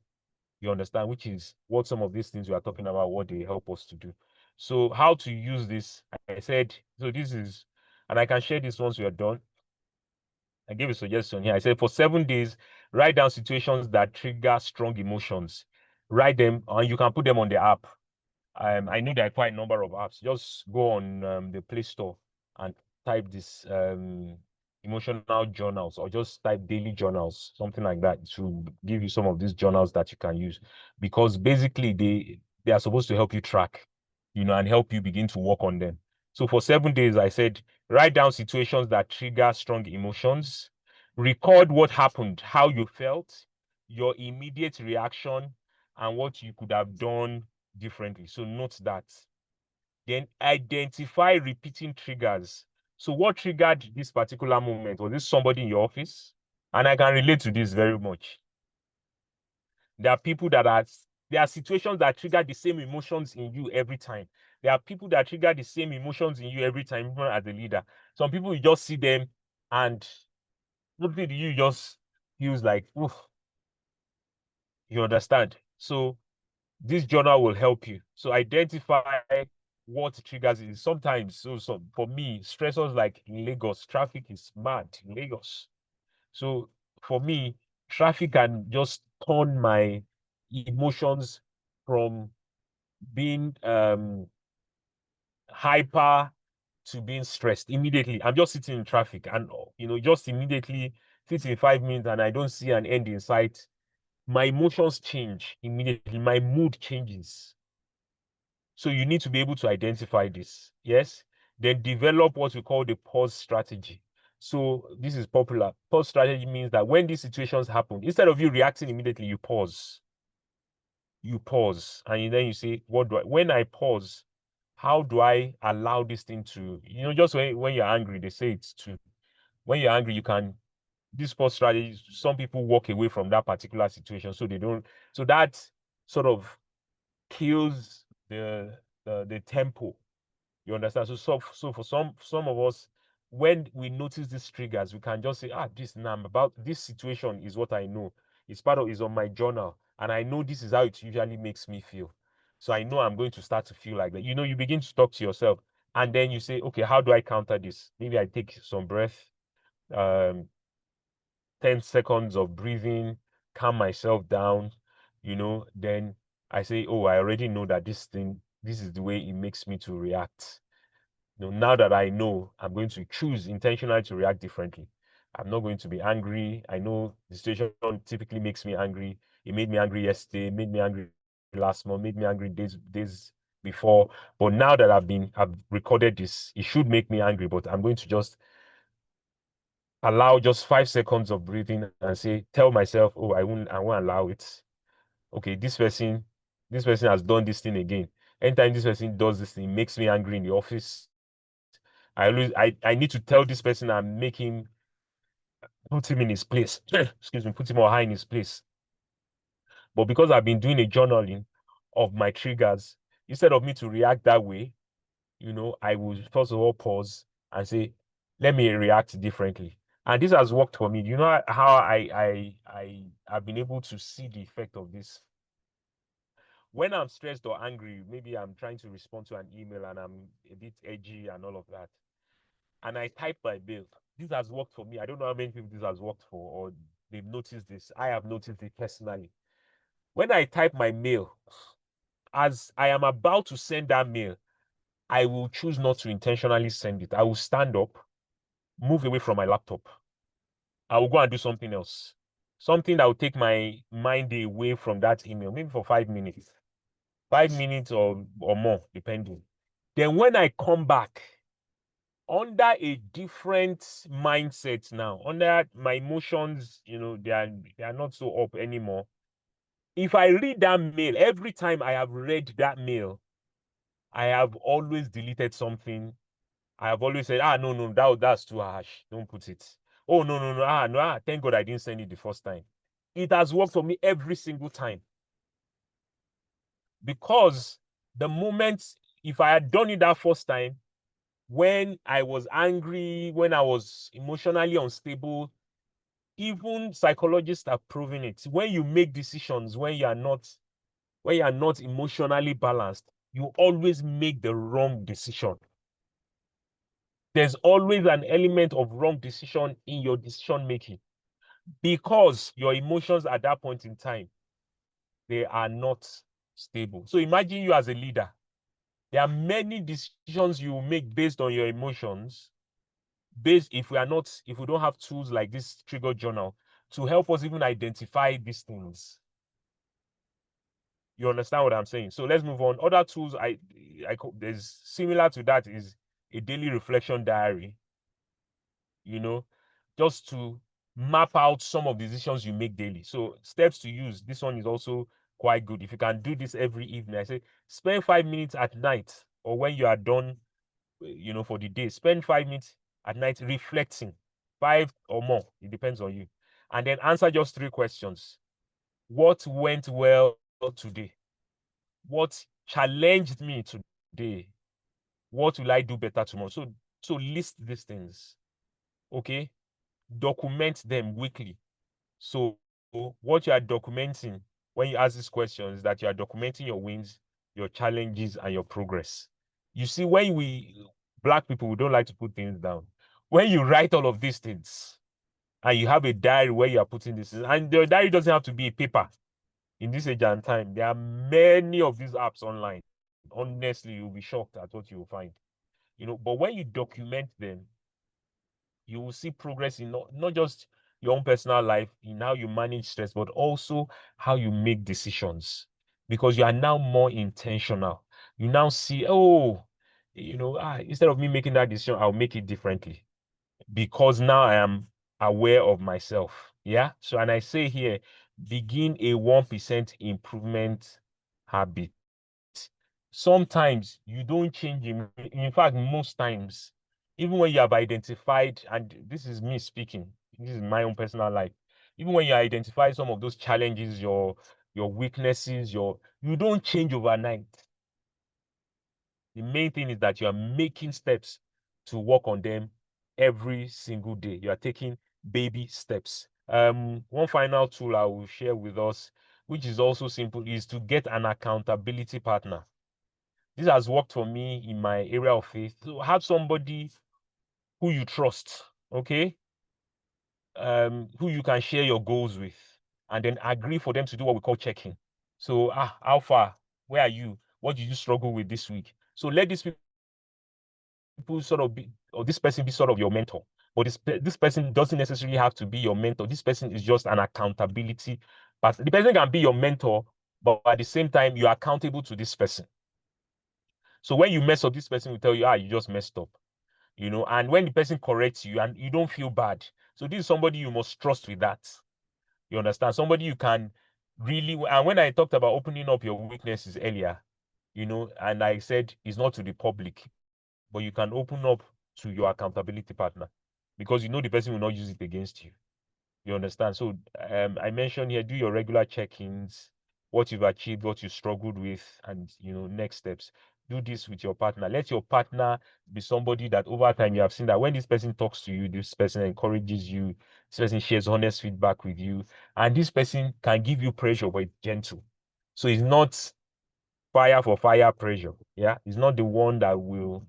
You understand? Which is what some of these things we are talking about, what they help us to do. So how to use this, I said, so this is, and I can share this once we are done. I gave a suggestion here. I said for 7 days, write down situations that trigger strong emotions. Write them, and you can put them on the app. I know there are quite a number of apps. Just go on the Play Store and type this emotional journals, or just type daily journals, something like that, to give you some of these journals that you can use, because basically they are supposed to help you track, and help you begin to work on them. So for 7 days, I said, write down situations that trigger strong emotions, record what happened, how you felt, your immediate reaction, and what you could have done differently. So note that. Then identify repeating triggers. So what triggered this particular moment? Was this somebody in your office? And I can relate to this very much. There are people there are situations that trigger the same emotions in you every time. There are people that trigger the same emotions in you every time, even as a leader. Some people, you just see them and something to you just feels like, oof. You understand? So this journal will help you. So identify what triggers it. Sometimes, so for me, stressors like in Lagos, traffic is mad in Lagos. So for me, traffic can just turn my emotions from being hyper to being stressed immediately. I'm just sitting in traffic and, just immediately sitting in 5 minutes and I don't see an end in sight. My emotions change immediately. My mood changes. So you need to be able to identify this. Yes. Then develop what we call the pause strategy. So this is popular. Pause strategy means that when these situations happen, instead of you reacting immediately, you pause. You pause. And then you say, when I pause, how do I allow this thing to, just when you're angry, they say it's to, when you're angry, this pause strategy, some people walk away from that particular situation. So they don't, so that sort of kills the tempo. You understand? So for some of us, when we notice these triggers, we can just say, about this situation is what I know. It's on my journal, and I know this is how it usually makes me feel. So I know I'm going to start to feel like that. You begin to talk to yourself, and then you say, okay, how do I counter this? Maybe I take some breath, 10 seconds of breathing, calm myself down, then I say, oh, I already know that this is the way it makes me to react. Now that I know, I'm going to choose intentionally to react differently. I'm not going to be angry. I know the situation typically makes me angry. It made me angry yesterday, made me angry last month, made me angry days before. But now that I've recorded this, it should make me angry, but I'm going to just allow just 5 seconds of breathing and tell myself, oh, I won't allow it. Okay, this person has done this thing again. Anytime this person does this thing, it makes me angry in the office. I need to tell this person and put him in his place. Excuse me, put him or her in his place. But because I've been doing a journaling of my triggers, instead of me to react that way, I will first of all pause and say, let me react differently. And this has worked for me. You know how I've been able to see the effect of this. When I'm stressed or angry, maybe I'm trying to respond to an email and I'm a bit edgy and all of that, and I type my mail. This has worked for me. I don't know how many people this has worked for, or they've noticed this. I have noticed it personally. When I type my mail, as I am about to send that mail, I will choose not to intentionally send it. I will stand up, move away from my laptop, I will go and do something else. Something that will take my mind away from that email, maybe for 5 minutes. 5 minutes or more, depending. Then when I come back, under a different mindset now, under my emotions, they are not so up anymore. If I read that mail, every time I have read that mail, I have always deleted something. I have always said, no, that's too harsh. Don't put it. Oh, no, thank God I didn't send it the first time. It has worked for me every single time. Because the moment, if I had done it that first time, when I was angry, when I was emotionally unstable, even psychologists are proving it. When you make decisions, when you are not emotionally balanced, you always make the wrong decision. There's always an element of wrong decision in your decision making because your emotions at that point in time, they are not stable. So imagine you as a leader. There are many decisions you make based on your emotions. If we don't have tools like this trigger journal to help us even identify these things. You understand what I'm saying? So let's move on. Other tools there's similar to that is a daily reflection diary. Just to map out some of the decisions you make daily. So steps to use. This one is also quite good. If you can do this every evening, I say spend 5 minutes at night or when you are done, for the day. Spend 5 minutes at night reflecting, 5 or more. It depends on you. And then answer just 3 questions. What went well today? What challenged me today? What will I do better tomorrow? So list these things. Okay? Document them weekly. So what you are documenting when you ask these questions is that you are documenting your wins, your challenges, and your progress. You see, when Black people, we don't like to put things down. When you write all of these things and you have a diary where you are putting this, and the diary doesn't have to be a paper. In this age and time, there are many of these apps online. Honestly, you'll be shocked at what you will find. But when you document them, you will see progress in not just your own personal life, in how you manage stress, but also how you make decisions. Because you are now more intentional. You now see, instead of me making that decision, I'll make it differently. Because now I am aware of myself. Yeah. So, and I say here, begin a 1% improvement habit. Sometimes you don't change. In fact, most times, even when you have identified, and this is me speaking, this is my own personal life, even when you identify some of those challenges, your weaknesses, you don't change overnight. The main thing is that you are making steps to work on them every single day. You are taking baby steps. One final tool I will share with us, which is also simple, is to get an accountability partner. This has worked for me in my area of faith. So have somebody who you trust, okay? Who you can share your goals with, and then agree for them to do what we call check-in. So, how far? Where are you? What did you struggle with this week? So let these people sort of be, or this person be sort of your mentor. But this person doesn't necessarily have to be your mentor. This person is just an accountability. But the person can be your mentor, but at the same time, you're accountable to this person. So when you mess up, this person will tell you, you just messed up. And when the person corrects you and you don't feel bad. So this is somebody you must trust with that. You understand? Somebody you can really, and when I talked about opening up your weaknesses earlier, and I said it's not to the public, but you can open up to your accountability partner because the person will not use it against you. You understand? So I mentioned here, do your regular check-ins, what you've achieved, what you struggled with, and next steps. Do this with your partner. Let your partner be somebody that over time you have seen that when this person talks to you, this person encourages you, this person shares honest feedback with you, and this person can give you pressure, but it's gentle. So it's not fire for fire pressure. Yeah, it's not the one that will,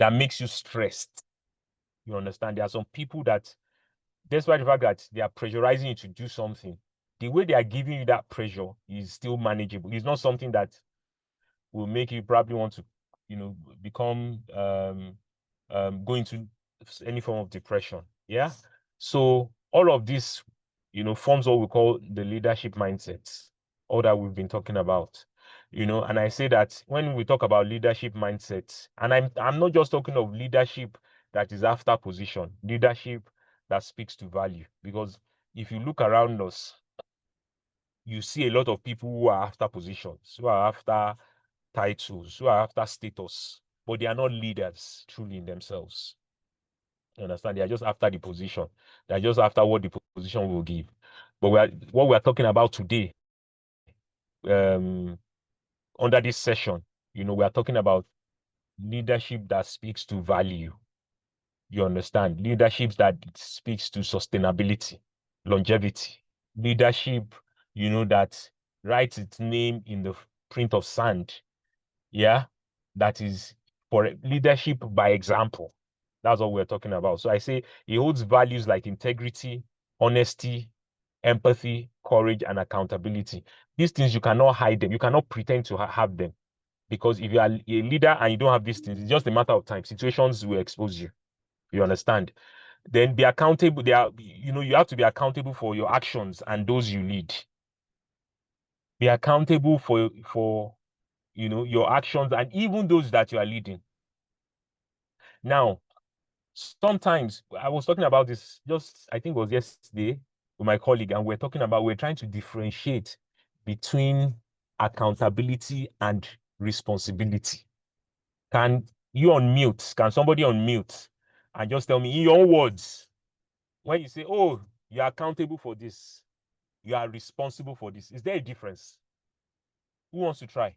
that makes you stressed. You understand? There are some people that, despite the fact that they are pressurizing you to do something, the way they are giving you that pressure is still manageable. It's not something that will make you probably want to, become go into any form of depression. Yeah. So all of this, forms what we call the leadership mindsets, all that we've been talking about. And I say that when we talk about leadership mindsets, and I'm not just talking of leadership that is after position, leadership that speaks to value. Because if you look around us, you see a lot of people who are after positions, who are after titles, who are after status, but they are not leaders truly in themselves. You understand? They are just after the position. They are just after what the position will give. But what we are talking about today, under this session, we are talking about leadership that speaks to value. You understand? Leadership that speaks to sustainability, longevity. Leadership, that writes its name in the print of sand. Yeah, that is for leadership by example. That's what we're talking about. So I say it holds values like integrity, honesty, empathy, courage, and accountability. These things, you cannot hide them. You cannot pretend to have them. Because if you are a leader and you don't have these things, it's just a matter of time. Situations will expose you. You understand? Then be accountable. You have to be accountable for your actions and those you lead. Be accountable for your actions and even those that you are leading. Now, sometimes I was talking about this I think it was yesterday with my colleague, and we're trying to differentiate between accountability and responsibility. Can somebody unmute and just tell me in your own words, when you say, oh, you're accountable for this, you are responsible for this, is there a difference? Who wants to try?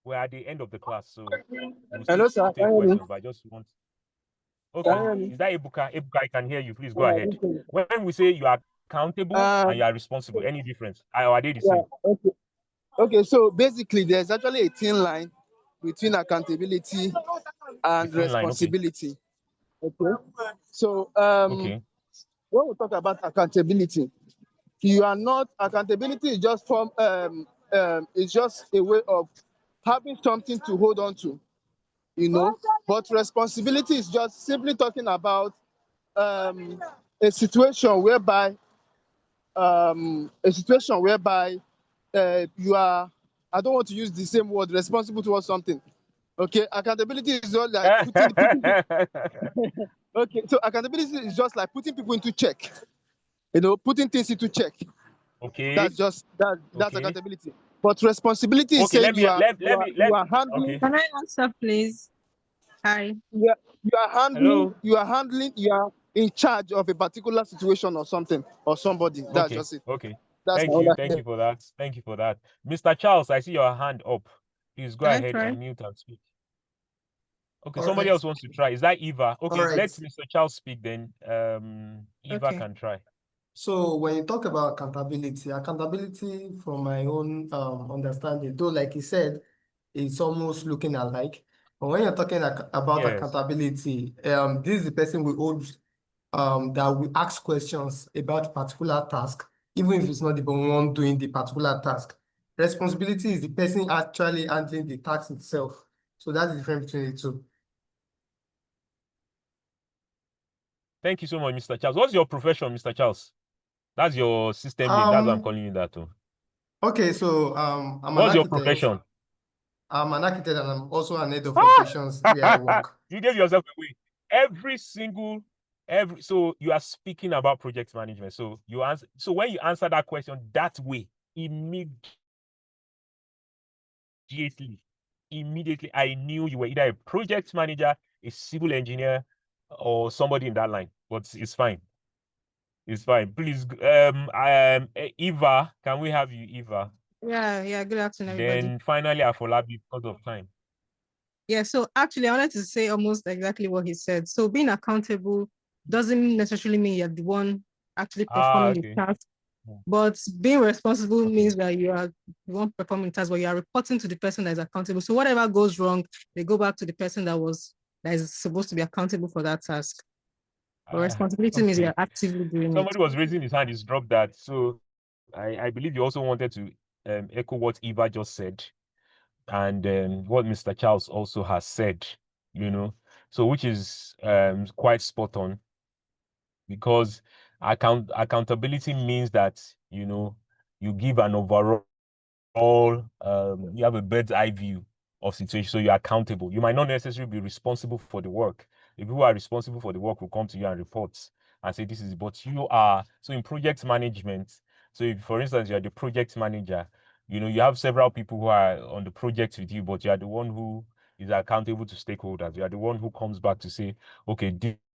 We're at the end of the class, so we'll Hello, still sir. take questions, but I just want. Okay, is that Ebuka? Ebuka, I can hear you. Please go ahead. When we say you are accountable and you are responsible, any difference? Are they the same? Okay. Okay, so basically, there's actually a thin line between accountability and Thin line, okay. responsibility. Okay. So, Okay. when we talk about accountability, accountability is just it's just a way of having something to hold on to, but responsibility is just simply talking about a situation whereby you are, I don't want to use the same word, responsible towards something. Okay, accountability is just like okay, so accountability is just like putting people into check, putting things into check. Okay. That's Okay. accountability. But responsibility is Okay, saying you are handling. okay. Can I answer, please? Hi. You are handling. Hello. You are in charge of a particular situation or something or somebody. That's Okay. just it. Okay. That's Thank you for that. Thank you for that. Mr. Charles, I see your hand up. Please go Can I ahead, try? unmute and speak. Okay, All somebody right. else wants to try. Is that Eva? Okay, All right. let Mr. Charles speak then. Eva Okay. can try. So when you talk about accountability from my own understanding, though, like you said, it's almost looking alike. But when you're talking about Yes. accountability, this is the person we hold that we ask questions about a particular task, even if it's not the one doing the particular task. Responsibility is the person actually handling the task itself. So that's the difference between the two. Thank you so much, Mr. Charles. What's your profession, Mr. Charles? That's your system name. That's what I'm calling you that too. Okay, so I'm What's an your architect. profession? I'm an architect and I'm also an head of operations where I work. You gave yourself away. So you are speaking about project management. So you answer. So when you answer that question that way, immediately, I knew you were either a project manager, a civil engineer, or somebody in that line. But it's fine. It's fine. Please, Eva, can we have you, Eva? Yeah. Good afternoon, everybody. Then finally, Afolabi, because of time. Yeah, so actually, I wanted to say almost exactly what he said. So being accountable doesn't necessarily mean you're the one actually performing Okay. the task, but being responsible Okay. means that you are the one performing the task, but you are reporting to the person that is accountable. So whatever goes wrong, they go back to the person that is supposed to be accountable for that task. But responsibility means Okay. you're actively doing Somebody it. was raising his hand, he's dropped that. So I believe you also wanted to echo what Eva just said and what Mr. Charles also has said, So which is quite spot on, because accountability means that, you know, you give an overall, you have a bird's eye view of situation, so you're accountable. You might not necessarily be responsible for the work. The people who are responsible for the work will come to you and report and say this is, but you are, so in project management, so if, for instance, you're the project manager, you know, you have several people who are on the project with you, but you are the one who is accountable to stakeholders. You are the one who comes back to say, okay,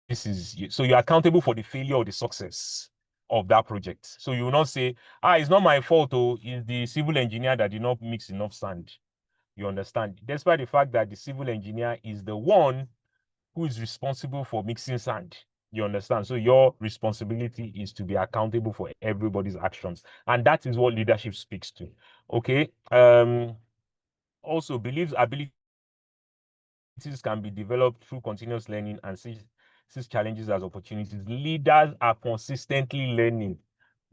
this is, so you're accountable for the failure or the success of that project. So you will not say, it's not my fault, oh, it's the civil engineer that did not mix enough sand. You understand? Despite the fact that the civil engineer is the one who is responsible for mixing sand. You understand? So your responsibility is to be accountable for everybody's actions. And that is what leadership speaks to. Okay. Also, believes abilities can be developed through continuous learning and sees challenges as opportunities. Leaders are consistently learning.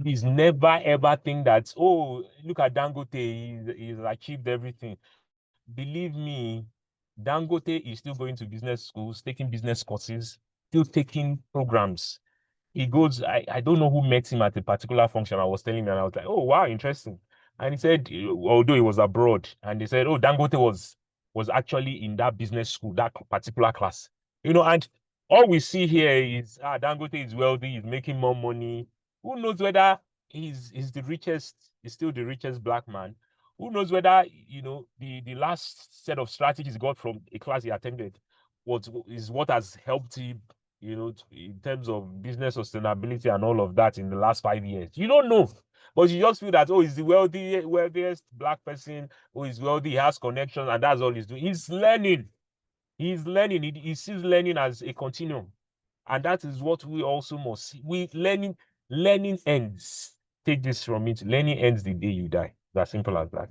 Please never ever think that, oh, look at Dangote, he's achieved everything. Believe me, Dangote is still going to business schools, taking business courses, still taking programs. He goes, I don't know who met him at a particular function. I was telling me, and I was like, oh, wow, interesting. And he said, although he was abroad, and they said, oh, Dangote was actually in that business school, that particular class. You know, and all we see here is, Dangote is wealthy, he's making more money. Who knows whether he's the richest, he's still the richest black man. Who knows whether, you know, the last set of strategies he got from a class he attended is what has helped him, you know, in terms of business sustainability and all of that in the last 5 years. You don't know, but you just feel that, oh, he's the wealthiest black person who is wealthy, he has connections, and that's all he's doing. He's learning. He's learning. He sees learning as a continuum. And that is what we also must see. Learning ends. Take this from me. Learning ends the day you die. That's simple as that.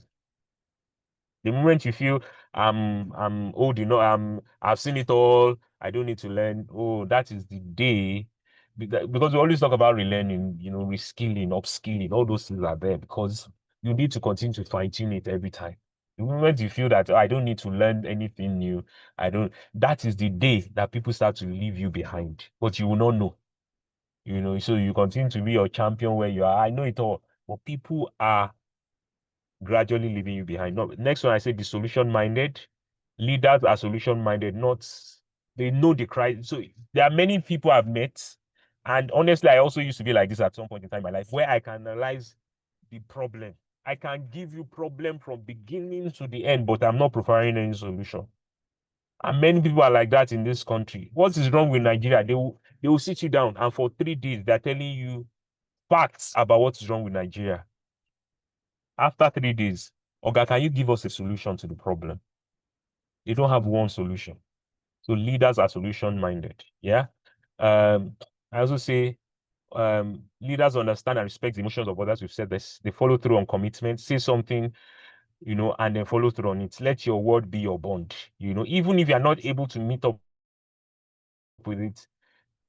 The moment you feel I'm old enough, I've seen it all, I don't need to learn. Oh, that is the day, because we always talk about relearning, you know, reskilling, upskilling, all those things are there because you need to continue to fine-tune it every time. The moment you feel that, I don't need to learn anything new, that is the day that people start to leave you behind, but you will not know. You know, so you continue to be your champion where you are. I know it all, but people are gradually leaving you behind. No, next one, I said, be solution-minded. Leaders are solution-minded, they know the crisis. So there are many people I've met, and honestly, I also used to be like this at some point in time in my life, where I can analyze the problem. I can give you problem from beginning to the end, but I'm not providing any solution. And many people are like that in this country. What is wrong with Nigeria? They will sit you down, and for 3 days, they're telling you facts about what is wrong with Nigeria. After 3 days, Oga, can you give us a solution to the problem? They don't have one solution. So leaders are solution-minded. Yeah. I also say leaders understand and respect the emotions of others. We've said this. They follow through on commitment. Say something, you know, and then follow through on it. Let your word be your bond. You know, even if you're not able to meet up with it,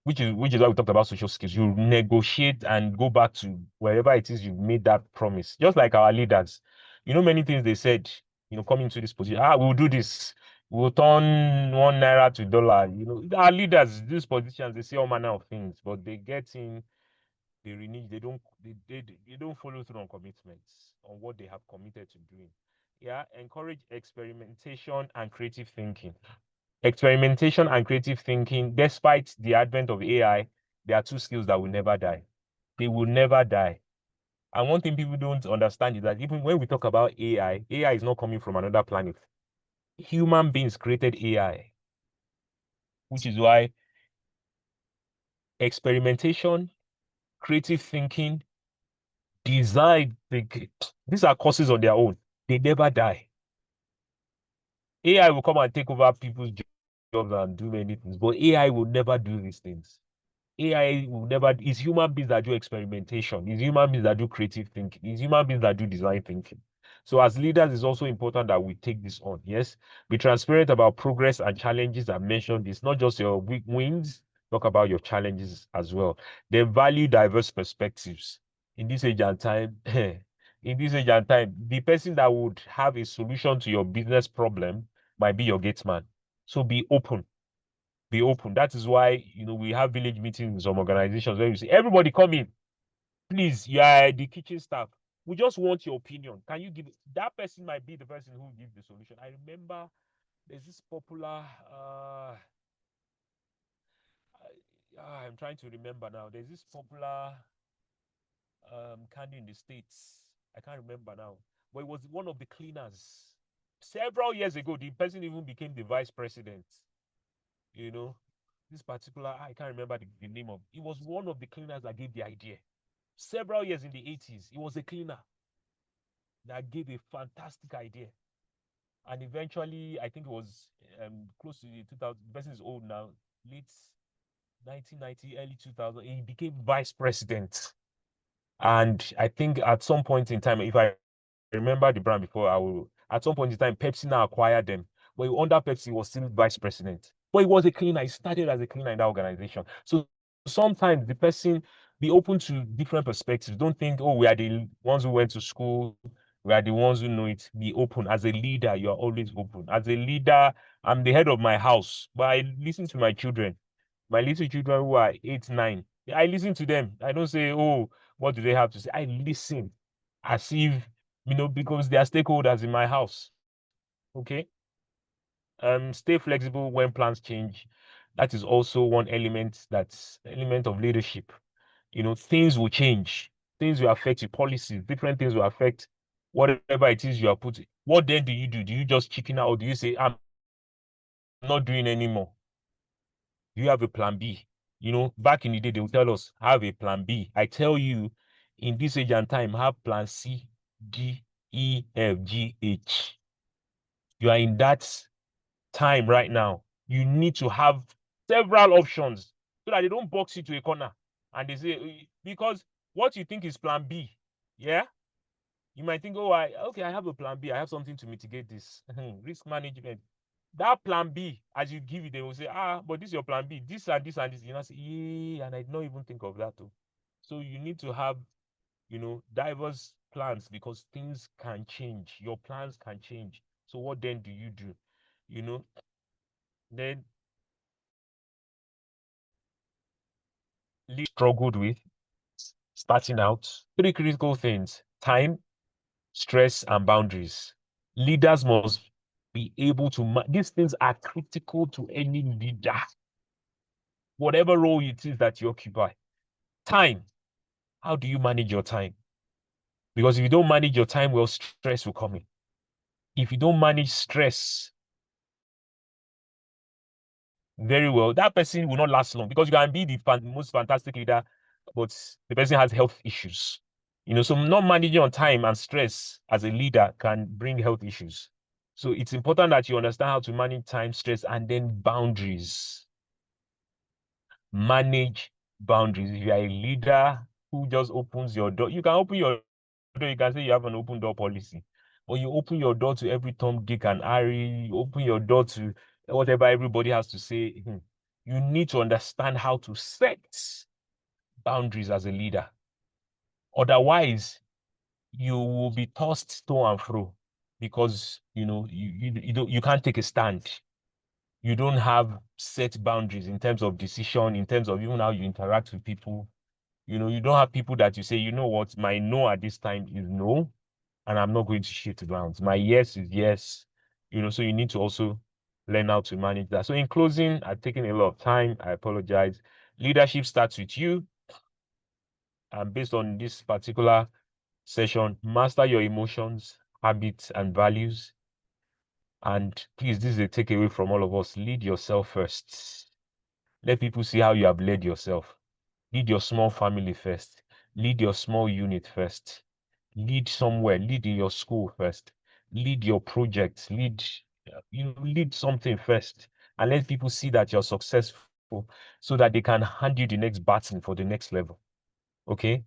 which is why we talked about social skills. You negotiate and go back to wherever it is you've made that promise. Just like our leaders, you know, many things they said, you know, coming to this position, we'll do this, we'll turn 1 naira to dollar. You know, our leaders, these positions, they say all manner of things, but they get in, they renege, they don't follow through on commitments, on what they have committed to doing. Yeah, encourage experimentation and creative thinking. Experimentation and creative thinking, despite the advent of AI, there are 2 skills that will never die. They will never die. And one thing people don't understand is that even when we talk about AI is not coming from another planet. Human beings created AI, which is why experimentation, creative thinking, design thinking, these are courses on their own. They never die. AI will come and take over people's jobs and do many things, but AI will never do these things. AI will never, it's human beings that do experimentation, it's human beings that do creative thinking, it's human beings that do design thinking. So as leaders, it's also important that we take this on. Yes, be transparent about progress and challenges. I mentioned this, not just your weak wins, talk about your challenges as well. Then value diverse perspectives. In this age and time, the person that would have a solution to your business problem might be your gate man. So be open. Be open. That is why, we have village meetings in some organizations where you say, everybody come in. Please, you are the kitchen staff. We just want your opinion. Can you give it? That person might be the person who gives the solution. I remember there's this popular I'm trying to remember now. There's this popular candy in the States. I can't remember now. But it was one of the cleaners. Several years ago, the person even became the vice president. This particular, I can't remember the name of. It was one of the cleaners that gave the idea. Several years in the 80s, he was a cleaner that gave a fantastic idea. And eventually, I think it was close to the 2000, the person is old now, late 1990, early 2000, he became vice president. And I think at some point in time, if I remember the brand before, at some point in time, Pepsi now acquired them. But under Pepsi, he was still vice president. But he was a cleaner. He started as a cleaner in that organization. So sometimes the person, be open to different perspectives. Don't think, oh, we are the ones who went to school. We are the ones who know it. Be open. As a leader, you are always open. As a leader, I'm the head of my house, but I listen to my children. My little children who are 8, 9. I listen to them. I don't say, oh, what do they have to say? I listen as if, because they are stakeholders in my house. Okay. Stay flexible when plans change. That is also one element of leadership. Things will change. Things will affect your policies. Different things will affect whatever it is you are putting. What then do you do? Do you just chicken out? Or do you say, I'm not doing anymore? Do you have a plan B? Back in the day, they would tell us, have a plan B. I tell you, in this age and time, have plan C, D, E, F, G, H. You are in that time right now. You need to have several options so that they don't box you to a corner. And they say, because what you think is plan B, yeah? You might think, oh, I have a plan B. I have something to mitigate this. Risk management. That plan B, as you give it, they will say, but this is your plan B. This and this and this. You know, say, yeah, and I did not even think of that too. So you need to have, diverse plans because things can change. Your plans can change. So what then do you do? Then struggled with starting out 3 critical things: time, stress, and boundaries. Leaders must be able to these things are critical to any leader, whatever role it is that you occupy. Time. How do you manage your time? Because if you don't manage your time well, stress will come in. If you don't manage stress very well, that person will not last long, because you can be the most fantastic leader, but the person has health issues. So not managing on time and stress as a leader can bring health issues. So it's important that you understand how to manage time, stress, and then boundaries. Manage boundaries. If you are a leader who just opens your door, you can open your door. You can say you have an open door policy, or you open your door to every Tom, Dick, and Harry. You open your door to whatever everybody has to say. You need to understand how to set boundaries as a leader. Otherwise, you will be tossed to and fro because you can't take a stand. You don't have set boundaries in terms of decision, in terms of even how you interact with people. You don't have people that you say, you know what, my no at this time is no, and I'm not going to shift bounds. My yes is yes. So you need to also learn how to manage that. So in closing, I've taken a lot of time. I apologize. Leadership starts with you. And based on this particular session, master your emotions, habits, and values. And please, this is a takeaway from all of us. Lead yourself first. Let people see how you have led yourself. Lead your small family first. Lead your small unit first. Lead somewhere. Lead in your school first. Lead your project. Lead something first. And let people see that you're successful so that they can hand you the next baton for the next level. Okay?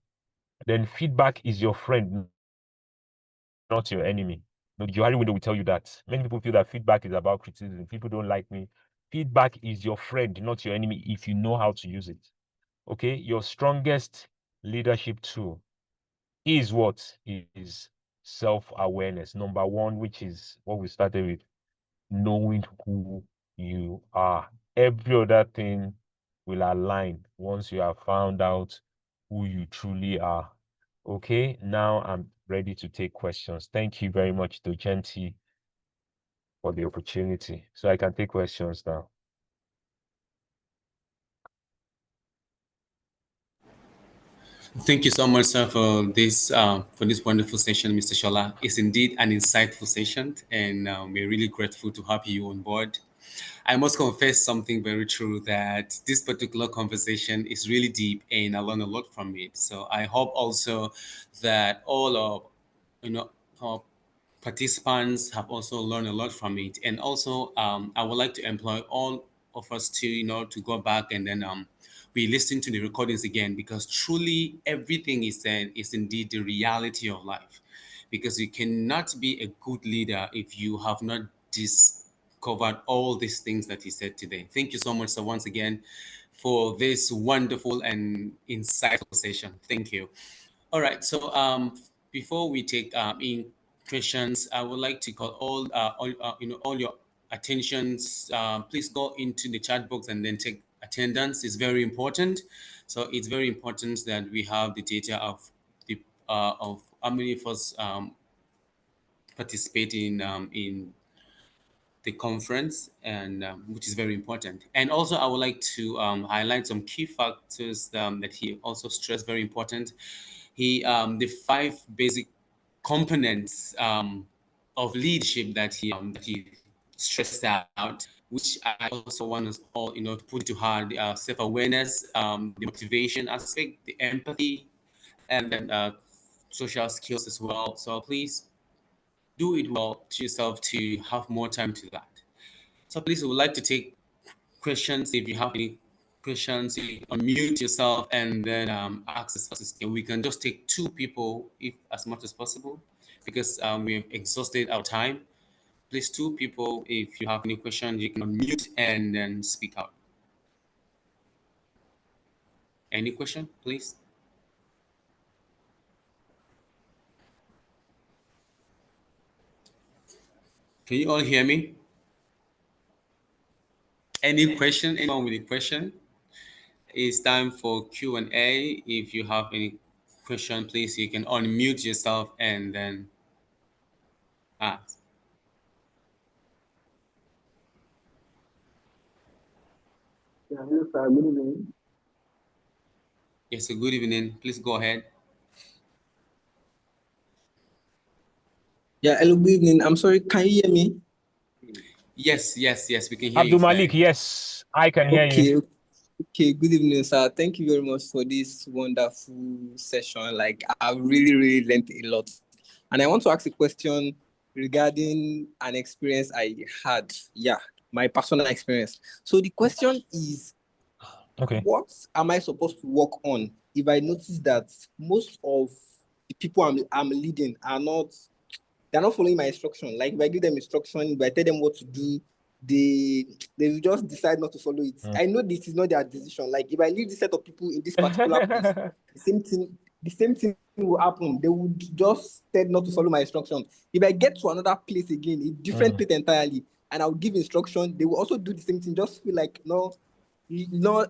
Then feedback is your friend, not your enemy. The Johari window will tell you that. Many people feel that feedback is about criticism. People don't like me. Feedback is your friend, not your enemy, if you know how to use it. Okay, your strongest leadership tool is what? Is self-awareness. Number one, which is what we started with, knowing who you are. every other thing will align once you have found out who you truly are. Okay, now I'm ready to take questions. Thank you very much, Docenti, for the opportunity. So I can take questions now. Thank you so much, sir, for this wonderful session, Mr. Shola. It's indeed an insightful session, and we're really grateful to have you on board. I must confess something very true, that this particular conversation is really deep, and I learned a lot from it. So I hope also that all of our participants have also learned a lot from it. And also, I would like to employ all of us to to go back and then we listen to the recordings again, because truly everything is said is indeed the reality of life. Because you cannot be a good leader if you have not discovered all these things that he said today. Thank you so much, sir, once again, for this wonderful and insightful session. Thank you. All right. So before we take in questions, I would like to call all your attentions. Please go into the chat box and then take attendance. It's very important. So it's very important that we have the data of how many of us participating in the conference, and which is very important. And also, I would like to highlight some key factors that he also stressed, very important. The five basic components of leadership that he stressed out, which I also want us all to put to heart: the self-awareness, the motivation aspect, the empathy, and then social skills as well. So please do it well to yourself to have more time to that. So please, we would like to take questions. If you have any questions, you unmute yourself and then ask us. We can just take two people, if as much as possible, because we've exhausted our time. Please, two people. If you have any questions, you can unmute and then speak out. Any question, please? Can you all hear me? Any question? Anyone with a question? It's time for Q&A. If you have any question, please, you can unmute yourself and then ask. Yeah, hello, sir. Good evening. Yes, so good evening. Please go ahead. Yeah, hello, good evening. I'm sorry, can you hear me? Yes, we can hear Abdul you Malik, clearly. yes, I can hear you. Okay, good evening, sir. Thank you very much for this wonderful session. Like, I really learned a lot. And I want to ask a question regarding an experience I had. Yeah, my personal experience. So the question is, Okay. what am I supposed to work on if I notice that most of the people I'm leading they're not following my instruction? Like, if I give them instruction, if I tell them what to do, they will just decide not to follow it. I know this is not their decision. Like, if I leave this set of people in this particular place, the same thing will happen. They would just tell not to follow my instruction. If I get to another place again, a different place entirely, and I'll give instruction, they will also do the same thing. Just feel like not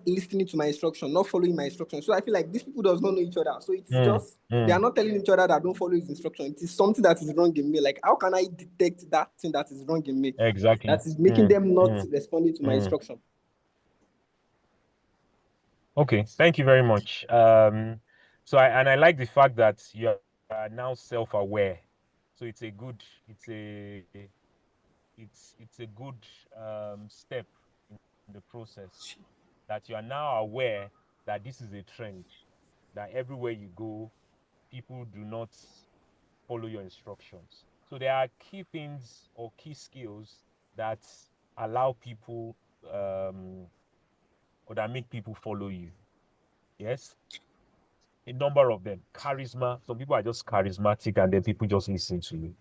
listening to my instruction, not following my instruction. So I feel like these people does not know each other. So it's just they are not telling each other that don't follow his instruction. It is something that is wrong in me. Like, how can I detect that thing that is wrong in me? Exactly. That is making them not responding to my instruction. Okay, thank you very much. So I like the fact that you are now self-aware. So it's a good step in the process, that you are now aware that this is a trend, that everywhere you go, people do not follow your instructions. So there are key things or key skills that allow people or that make people follow you. Yes. A number of them. Charisma. Some people are just charismatic and then people just listen to you.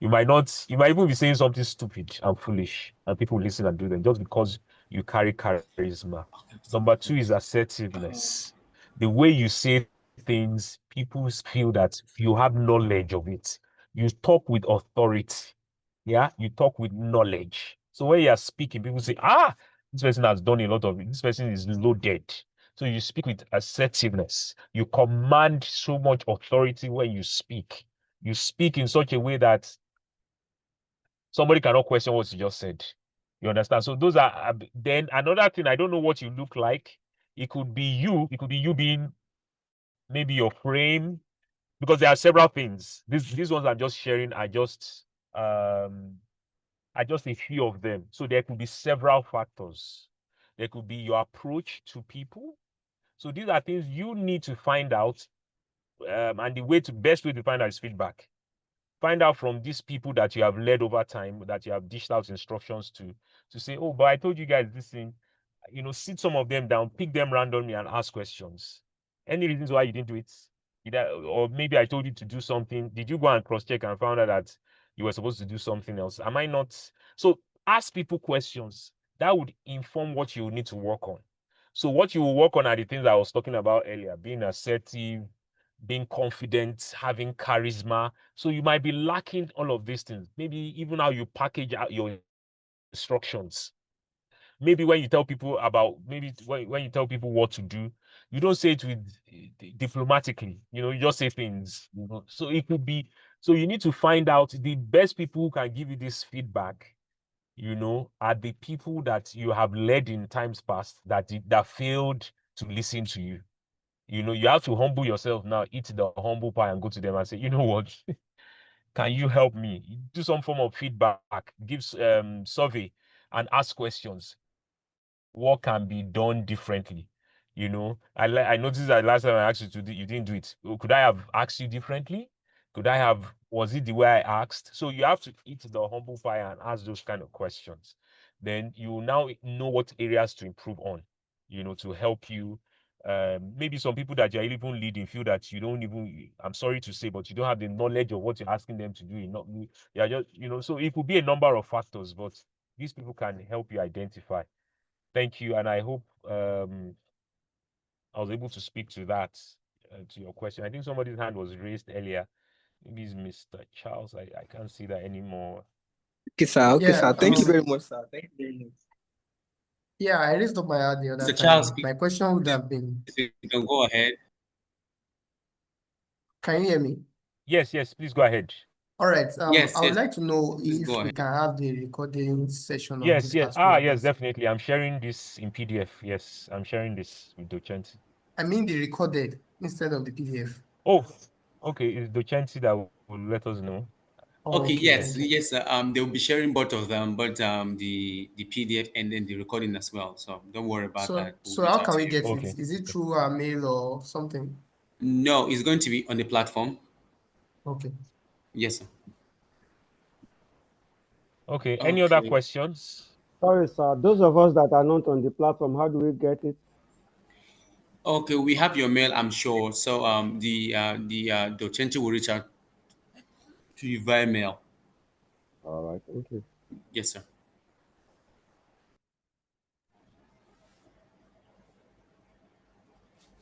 You might even be saying something stupid and foolish and people listen and do them just because you carry charisma. Number two is assertiveness. The way you say things, people feel that you have knowledge of it. You talk with authority. Yeah, you talk with knowledge. So when you are speaking, people say, This person has done a lot of it. This person is loaded. So you speak with assertiveness. You command so much authority when you speak. You speak in such a way that somebody cannot question what you just said. You understand? So those are, then another thing, I don't know what you look like. It could be you being maybe your frame, because there are several things. These ones I'm just sharing are just a few of them. So there could be several factors. There could be your approach to people. So these are things you need to find out. And the best way to find out is feedback. Find out from these people that you have led over time, that you have dished out instructions to say, oh, but I told you guys this thing. Sit some of them down, pick them randomly and ask questions. Any reasons why you didn't do it? Or maybe I told you to do something. Did you go and cross-check and found out that you were supposed to do something else? Am I not? So ask people questions. That would inform what you need to work on. So what you will work on are the things I was talking about earlier: being assertive, being confident, having charisma. So you might be lacking all of these things. Maybe even how you package out your instructions. Maybe when you tell people when you tell people what to do, you don't say it with diplomatically. You just say things. So it could be. So you need to find out the best people who can give you this feedback. Are the people that you have led in times past that failed to listen to you. You have to humble yourself now, eat the humble pie and go to them and say, you know what, can you help me? Do some form of feedback, give survey and ask questions. What can be done differently? I noticed that last time I asked you to do, you didn't do it. Could I have asked you differently? Was it the way I asked? So you have to eat the humble pie and ask those kind of questions. Then you now know what areas to improve on, to help you. Maybe some people that you're even leading feel that you don't even, I'm sorry to say, but you don't have the knowledge of what you're asking them to do. You're just, so it could be a number of factors, but these people can help you identify. Thank you. And I hope I was able to speak to that, to your question. I think somebody's hand was raised earlier. Maybe it's Mr. Charles. I can't see that anymore. Okay, sir. Okay, Yeah, sir. Thank you very much, sir. Thank you very much. Yeah, I raised up my hand the other Mr. Charles, time. My question would have been, you can go ahead. can you hear me? Yes, please go ahead. All right. Yes, I would yes. like to know Please go if we ahead. can have the recording session of Yes, this yes. particular Yes, task. definitely. I'm sharing this in PDF. Yes, I'm sharing this with Docenti. I mean the recorded instead of the PDF. Oh, okay. It's Docenti that will let us know. Oh, Okay, okay, yes, thank you. yes. They'll be sharing both of them, but the PDF and then the recording as well. So don't worry about that. We'll So reach how out can to we you. get it? Okay. Is it through a mail or something? No, it's going to be on the platform. Okay. Yes, sir. Okay. Any other Okay. questions? Sorry, sir. Those of us that are not on the platform, how do we get it? Okay, we have your mail, I'm sure. So the docente will reach out to you via mail. All right, thank you. Yes, sir.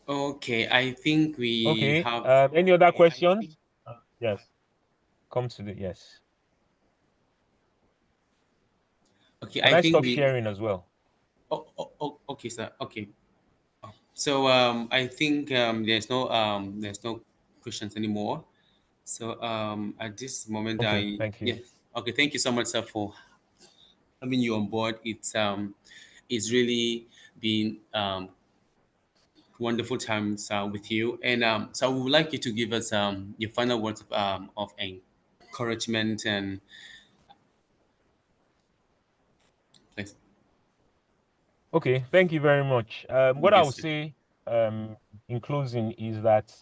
Okay, I think we Okay. have. Any other questions? Yes. Come to the yes. Okay, Can I I think stop we. sharing as well? Okay, sir. Okay. So I think there's no questions anymore. So at this moment, Okay. Thank you. yeah. Okay, thank you so much, sir, for having you on board. It's really been wonderful times with you, and so we would like you to give us your final words of encouragement and please. Okay. Thank you very much. What I Yes, would sir. say in closing is that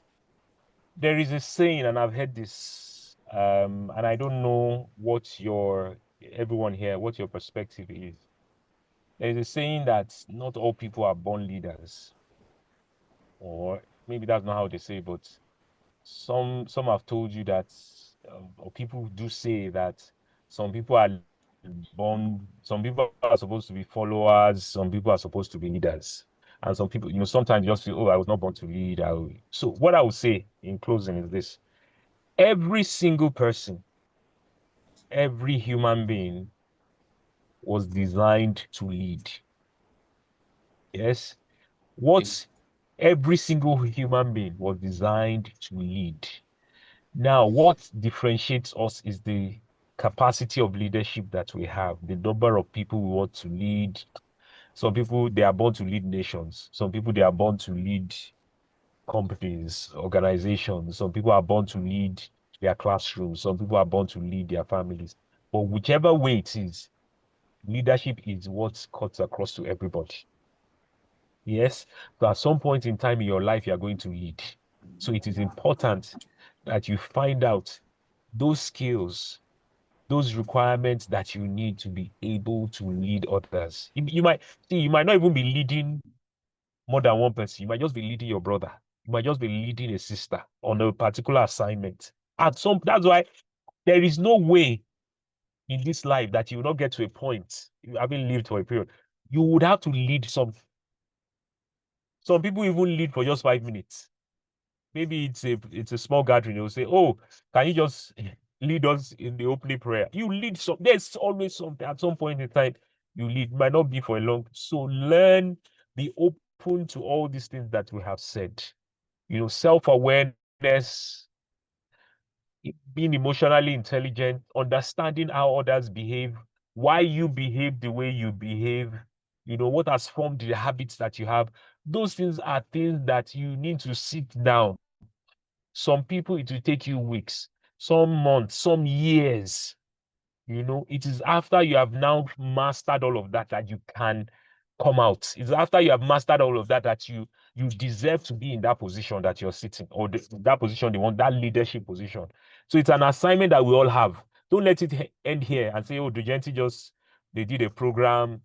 there is a saying, and I've heard this, and I don't know what everyone here, what your perspective is. There is a saying that not all people are born leaders, or maybe that's not how they say, but some have told you that, or people do say that some people are some people are supposed to be followers, some people are supposed to be leaders, and some people, sometimes you just feel, oh, I was not born to lead. So what I would say in closing is this: every single person, every human being was designed to lead. Yes. Every single human being was designed to lead. Now, what differentiates us is the capacity of leadership that we have, the number of people we want to lead. Some people, they are born to lead nations. Some people, they are born to lead companies, organizations. Some people are born to lead their classrooms. Some people are born to lead their families. But whichever way it is, leadership is what cuts across to everybody. Yes. So at some point in time in your life, you are going to lead. So it is important that you find out those skills, those requirements that you need to be able to lead others. You might not even be leading more than one person. You might just be leading your brother. You might just be leading a sister on a particular assignment. That's why there is no way in this life that you will not get to a point, you haven't lived for a period. You would have to lead some people even lead for just 5 minutes. Maybe it's a small gathering. They'll say, "Oh, can you just lead us in the opening prayer?" You lead some. There's always something at some point in time you lead. Might not be for a long. So learn, be open to all these things that we have said. Self-awareness, being emotionally intelligent, understanding how others behave, why you behave the way you behave. What has formed the habits that you have. Those things are things that you need to sit down. Some people, it will take you weeks, some months, some years. It is after you have now mastered all of that you can come out. It's after you have mastered all of that you deserve to be in that position that you're sitting, or that position they want, that leadership position. So it's an assignment that we all have. Don't let it end here and say, "Oh, Dugenti they did a program."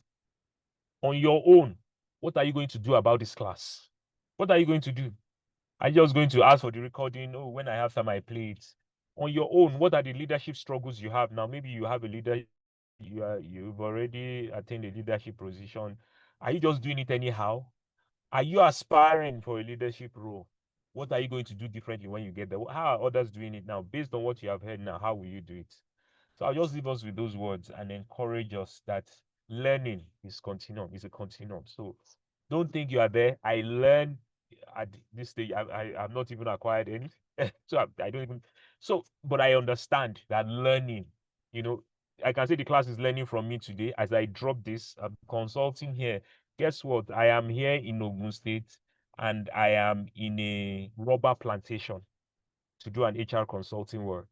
On your own, what are you going to do about this class? What are you going to do? Are you just going to ask for the recording? "Oh, when I have time, I play it." On your own, what are the leadership struggles you have now? Maybe you have a leader, you've already attained a leadership position. Are you just doing it anyhow? Are you aspiring for a leadership role? What are you going to do differently when you get there? How are others doing it now? Based on what you have heard now, how will you do it? So I'll just leave us with those words and encourage us that learning is a continuum. So don't think you are there. I learn at this stage. I've not even acquired any. So I don't even. So, but I understand that learning, I can say the class is learning from me today. As I drop this, I'm consulting here. Guess what? I am here in Ogun State and I am in a rubber plantation to do an HR consulting work.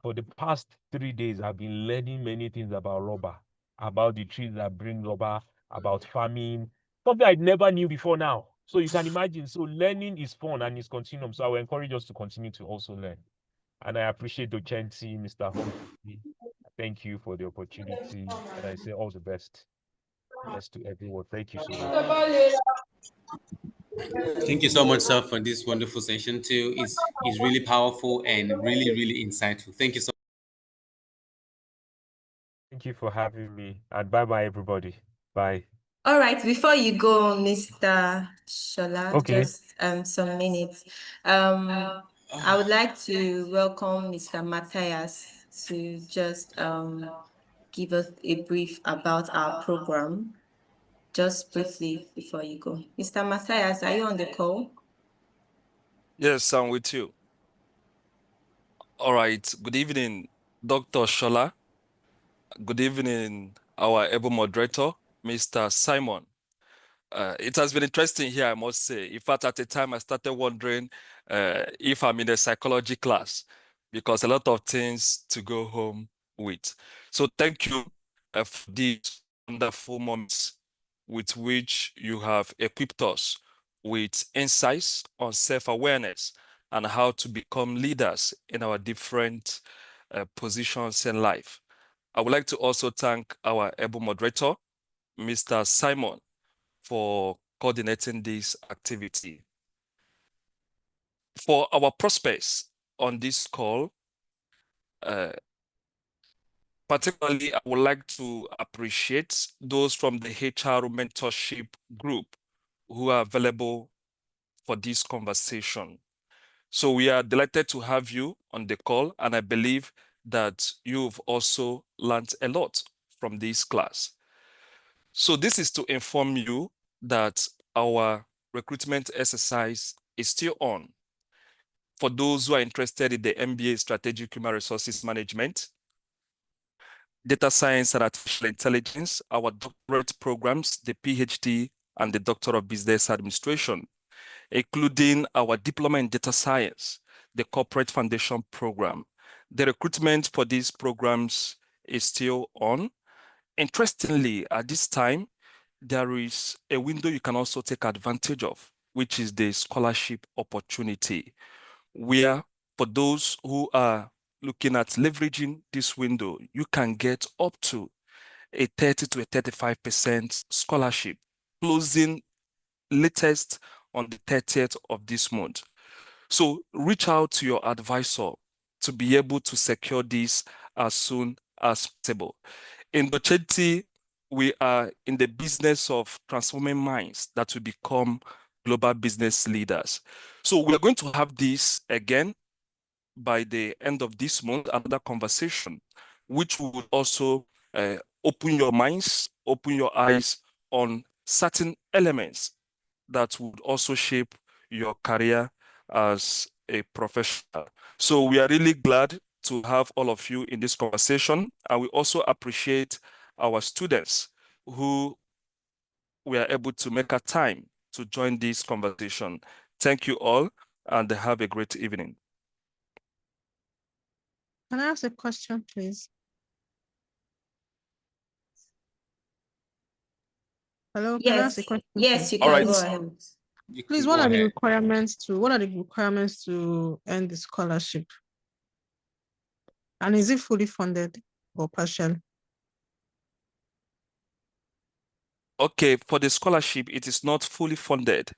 For the past 3 days, I've been learning many things about rubber, about the trees that bring rubber, about farming, something I never knew before now. So you can imagine, so learning is fun and it's continuum. So I will encourage us to continue to also learn. And I appreciate Docenti, Mr. Humphrey. Thank you for the opportunity. And I say all the best. Yes, to everyone. Thank you so much. Thank you so much, sir, for this wonderful session too. It's really powerful and really, really insightful. Thank you so much. Thank you for having me. And bye-bye, everybody. Bye. All right, before you go, Mr. Shola, Okay. just some minutes. I would like to welcome Mr. Matthias to just give us a brief about our program, just briefly before you go. Mr. Matthias, are you on the call? Yes, I'm with you. All right. Good evening, Dr. Shola. Good evening, our able moderator, Mr. Simon. It has been interesting here, I must say. In fact, at the time, I started wondering if I'm in a psychology class, because a lot of things to go home with. So thank you for these wonderful moments with which you have equipped us with insights on self-awareness and how to become leaders in our different positions in life. I would like to also thank our able moderator, Mr. Simon, for coordinating this activity. For our prospects on this call, particularly, I would like to appreciate those from the HR mentorship group who are available for this conversation. So we are delighted to have you on the call, and I believe that you've also learned a lot from this class. So this is to inform you that our recruitment exercise is still on. For those who are interested in the MBA Strategic Human Resources Management, Data Science and Artificial Intelligence, our doctorate programs, the PhD and the Doctor of Business Administration, including our Diploma in Data Science, the Corporate Foundation Program. The recruitment for these programs is still on. Interestingly, at this time, there is a window you can also take advantage of, which is the scholarship opportunity, where for those who are looking at leveraging this window, you can get up to a 30 to a 35% scholarship, closing latest on the 30th of this month. So reach out to your advisor to be able to secure this as soon as possible. In Docenti, we are in the business of transforming minds that will become global business leaders. So we are going to have this again by the end of this month, another conversation, which will also open your minds, open your eyes on certain elements that would also shape your career as a professional. So we are really glad to have all of you in this conversation, and we also appreciate our students who were able to make a time to join this conversation. Thank you all, and have a great evening. Can I ask a question, please? Hello, can I ask a Yes, question? yes, you All can right. go ahead. Please, what are the requirements to earn the scholarship? And is it fully funded or partial? Okay, for the scholarship, it is not fully funded.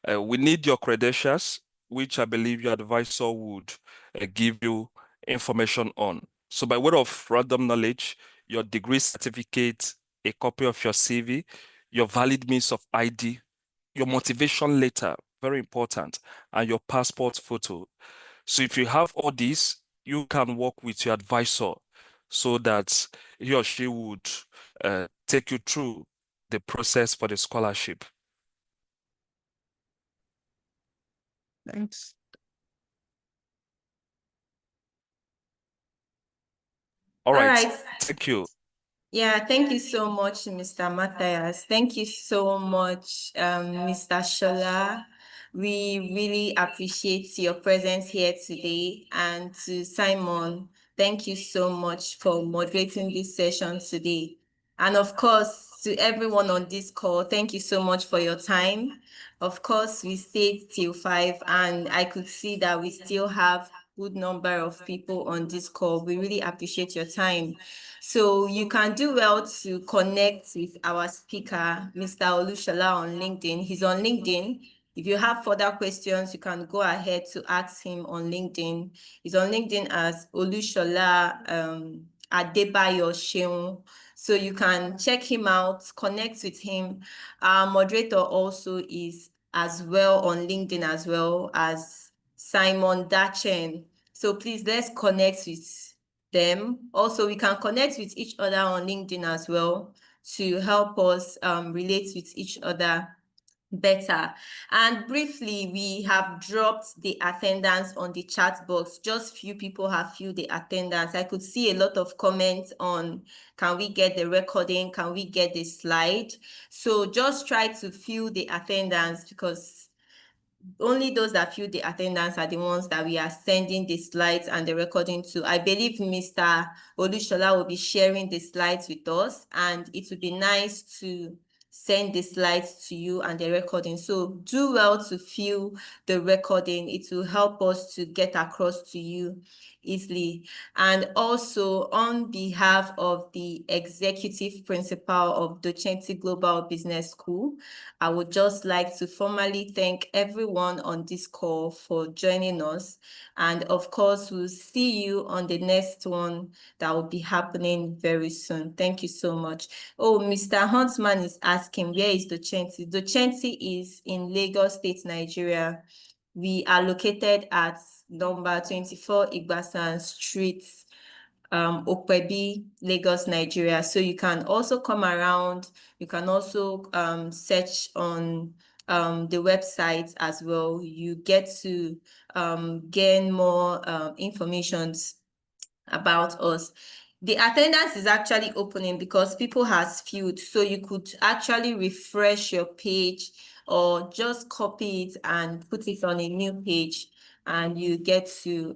We need your credentials, which I believe your advisor would give you information on. So by way of random knowledge, your degree certificate, a copy of your CV, your valid means of ID, your motivation letter, very important, and your passport photo. So if you have all these, you can work with your advisor so that he or she would take you through the process for the scholarship. Thanks. All right. right. Thank you. Yeah, thank you so much, Mr. Matthias. Thank you so much, Mr. Shola. We really appreciate your presence here today. And to Simon, thank you so much for moderating this session today. And of course, to everyone on this call, thank you so much for your time. Of course, we stayed till 5, and I could see that we still have good number of people on this call. We really appreciate your time. So you can do well to connect with our speaker, Mr. Olushola, on LinkedIn. He's on LinkedIn. If you have further questions, you can go ahead to ask him on LinkedIn. He's on LinkedIn as Olushola Adebayo Sheun. So you can check him out, connect with him. Our moderator also is as well on LinkedIn as well as Simon Dachen. So please, let's connect with them. Also, we can connect with each other on LinkedIn as well to help us relate with each other better. And briefly, we have dropped the attendance on the chat box. Just few people have filled the attendance. I could see a lot of comments on, can we get the recording? Can we get the slide? So just try to fill the attendance, because only those that fill the attendance are the ones that we are sending the slides and the recording to. I believe Mr. Olushola will be sharing the slides with us, and it would be nice to send the slides to you and the recording. So do well to fill the recording. It will help us to get across to you easily. And also, on behalf of the executive principal of Docenti Global Business School, I would just like to formally thank everyone on this call for joining us. And of course, we'll see you on the next one that will be happening very soon. Thank you so much. Oh, Mr. Huntsman is asking, where is Docenti? Docenti is in Lagos State, Nigeria. We are located at number 24 Igbasan Street, Okpebi, Lagos, Nigeria. So you can also come around. You can also search on the website as well. You get to gain more information about us. The attendance is actually opening because people has filled, so you could actually refresh your page or just copy it and put it on a new page, and you get to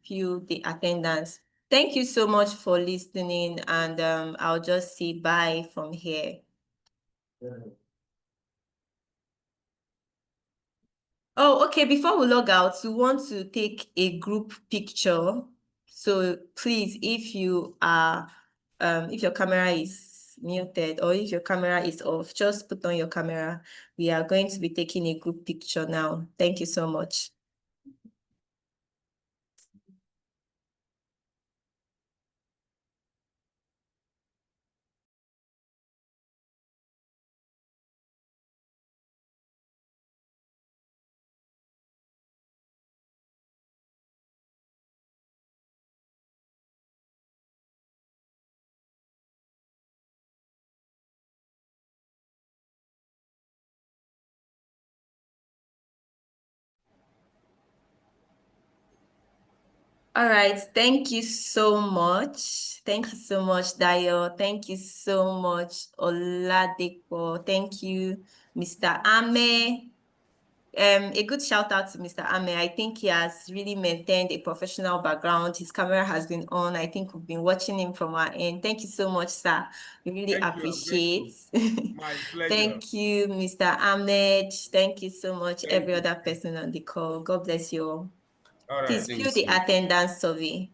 fill the attendance. Thank you so much for listening, and I'll just say bye from here. Oh, okay. Before we log out, we want to take a group picture. So please, if you are, if your camera is muted or if your camera is off, just put on your camera. We are going to be taking a group picture now. Thank you so much. All right, thank you so much. Thank you so much, Dayo. Thank you so much, Oladipo. Thank you, Mr. Ame. A good shout out to Mr. Ame. I think he has really maintained a professional background. His camera has been on. I think we've been watching him from our end. Thank you so much, sir. We really appreciate. My pleasure. Thank you, Mr. Ahmed. Thank you so much, every other person on the call. God bless you all. All right. Please fill the attendance survey.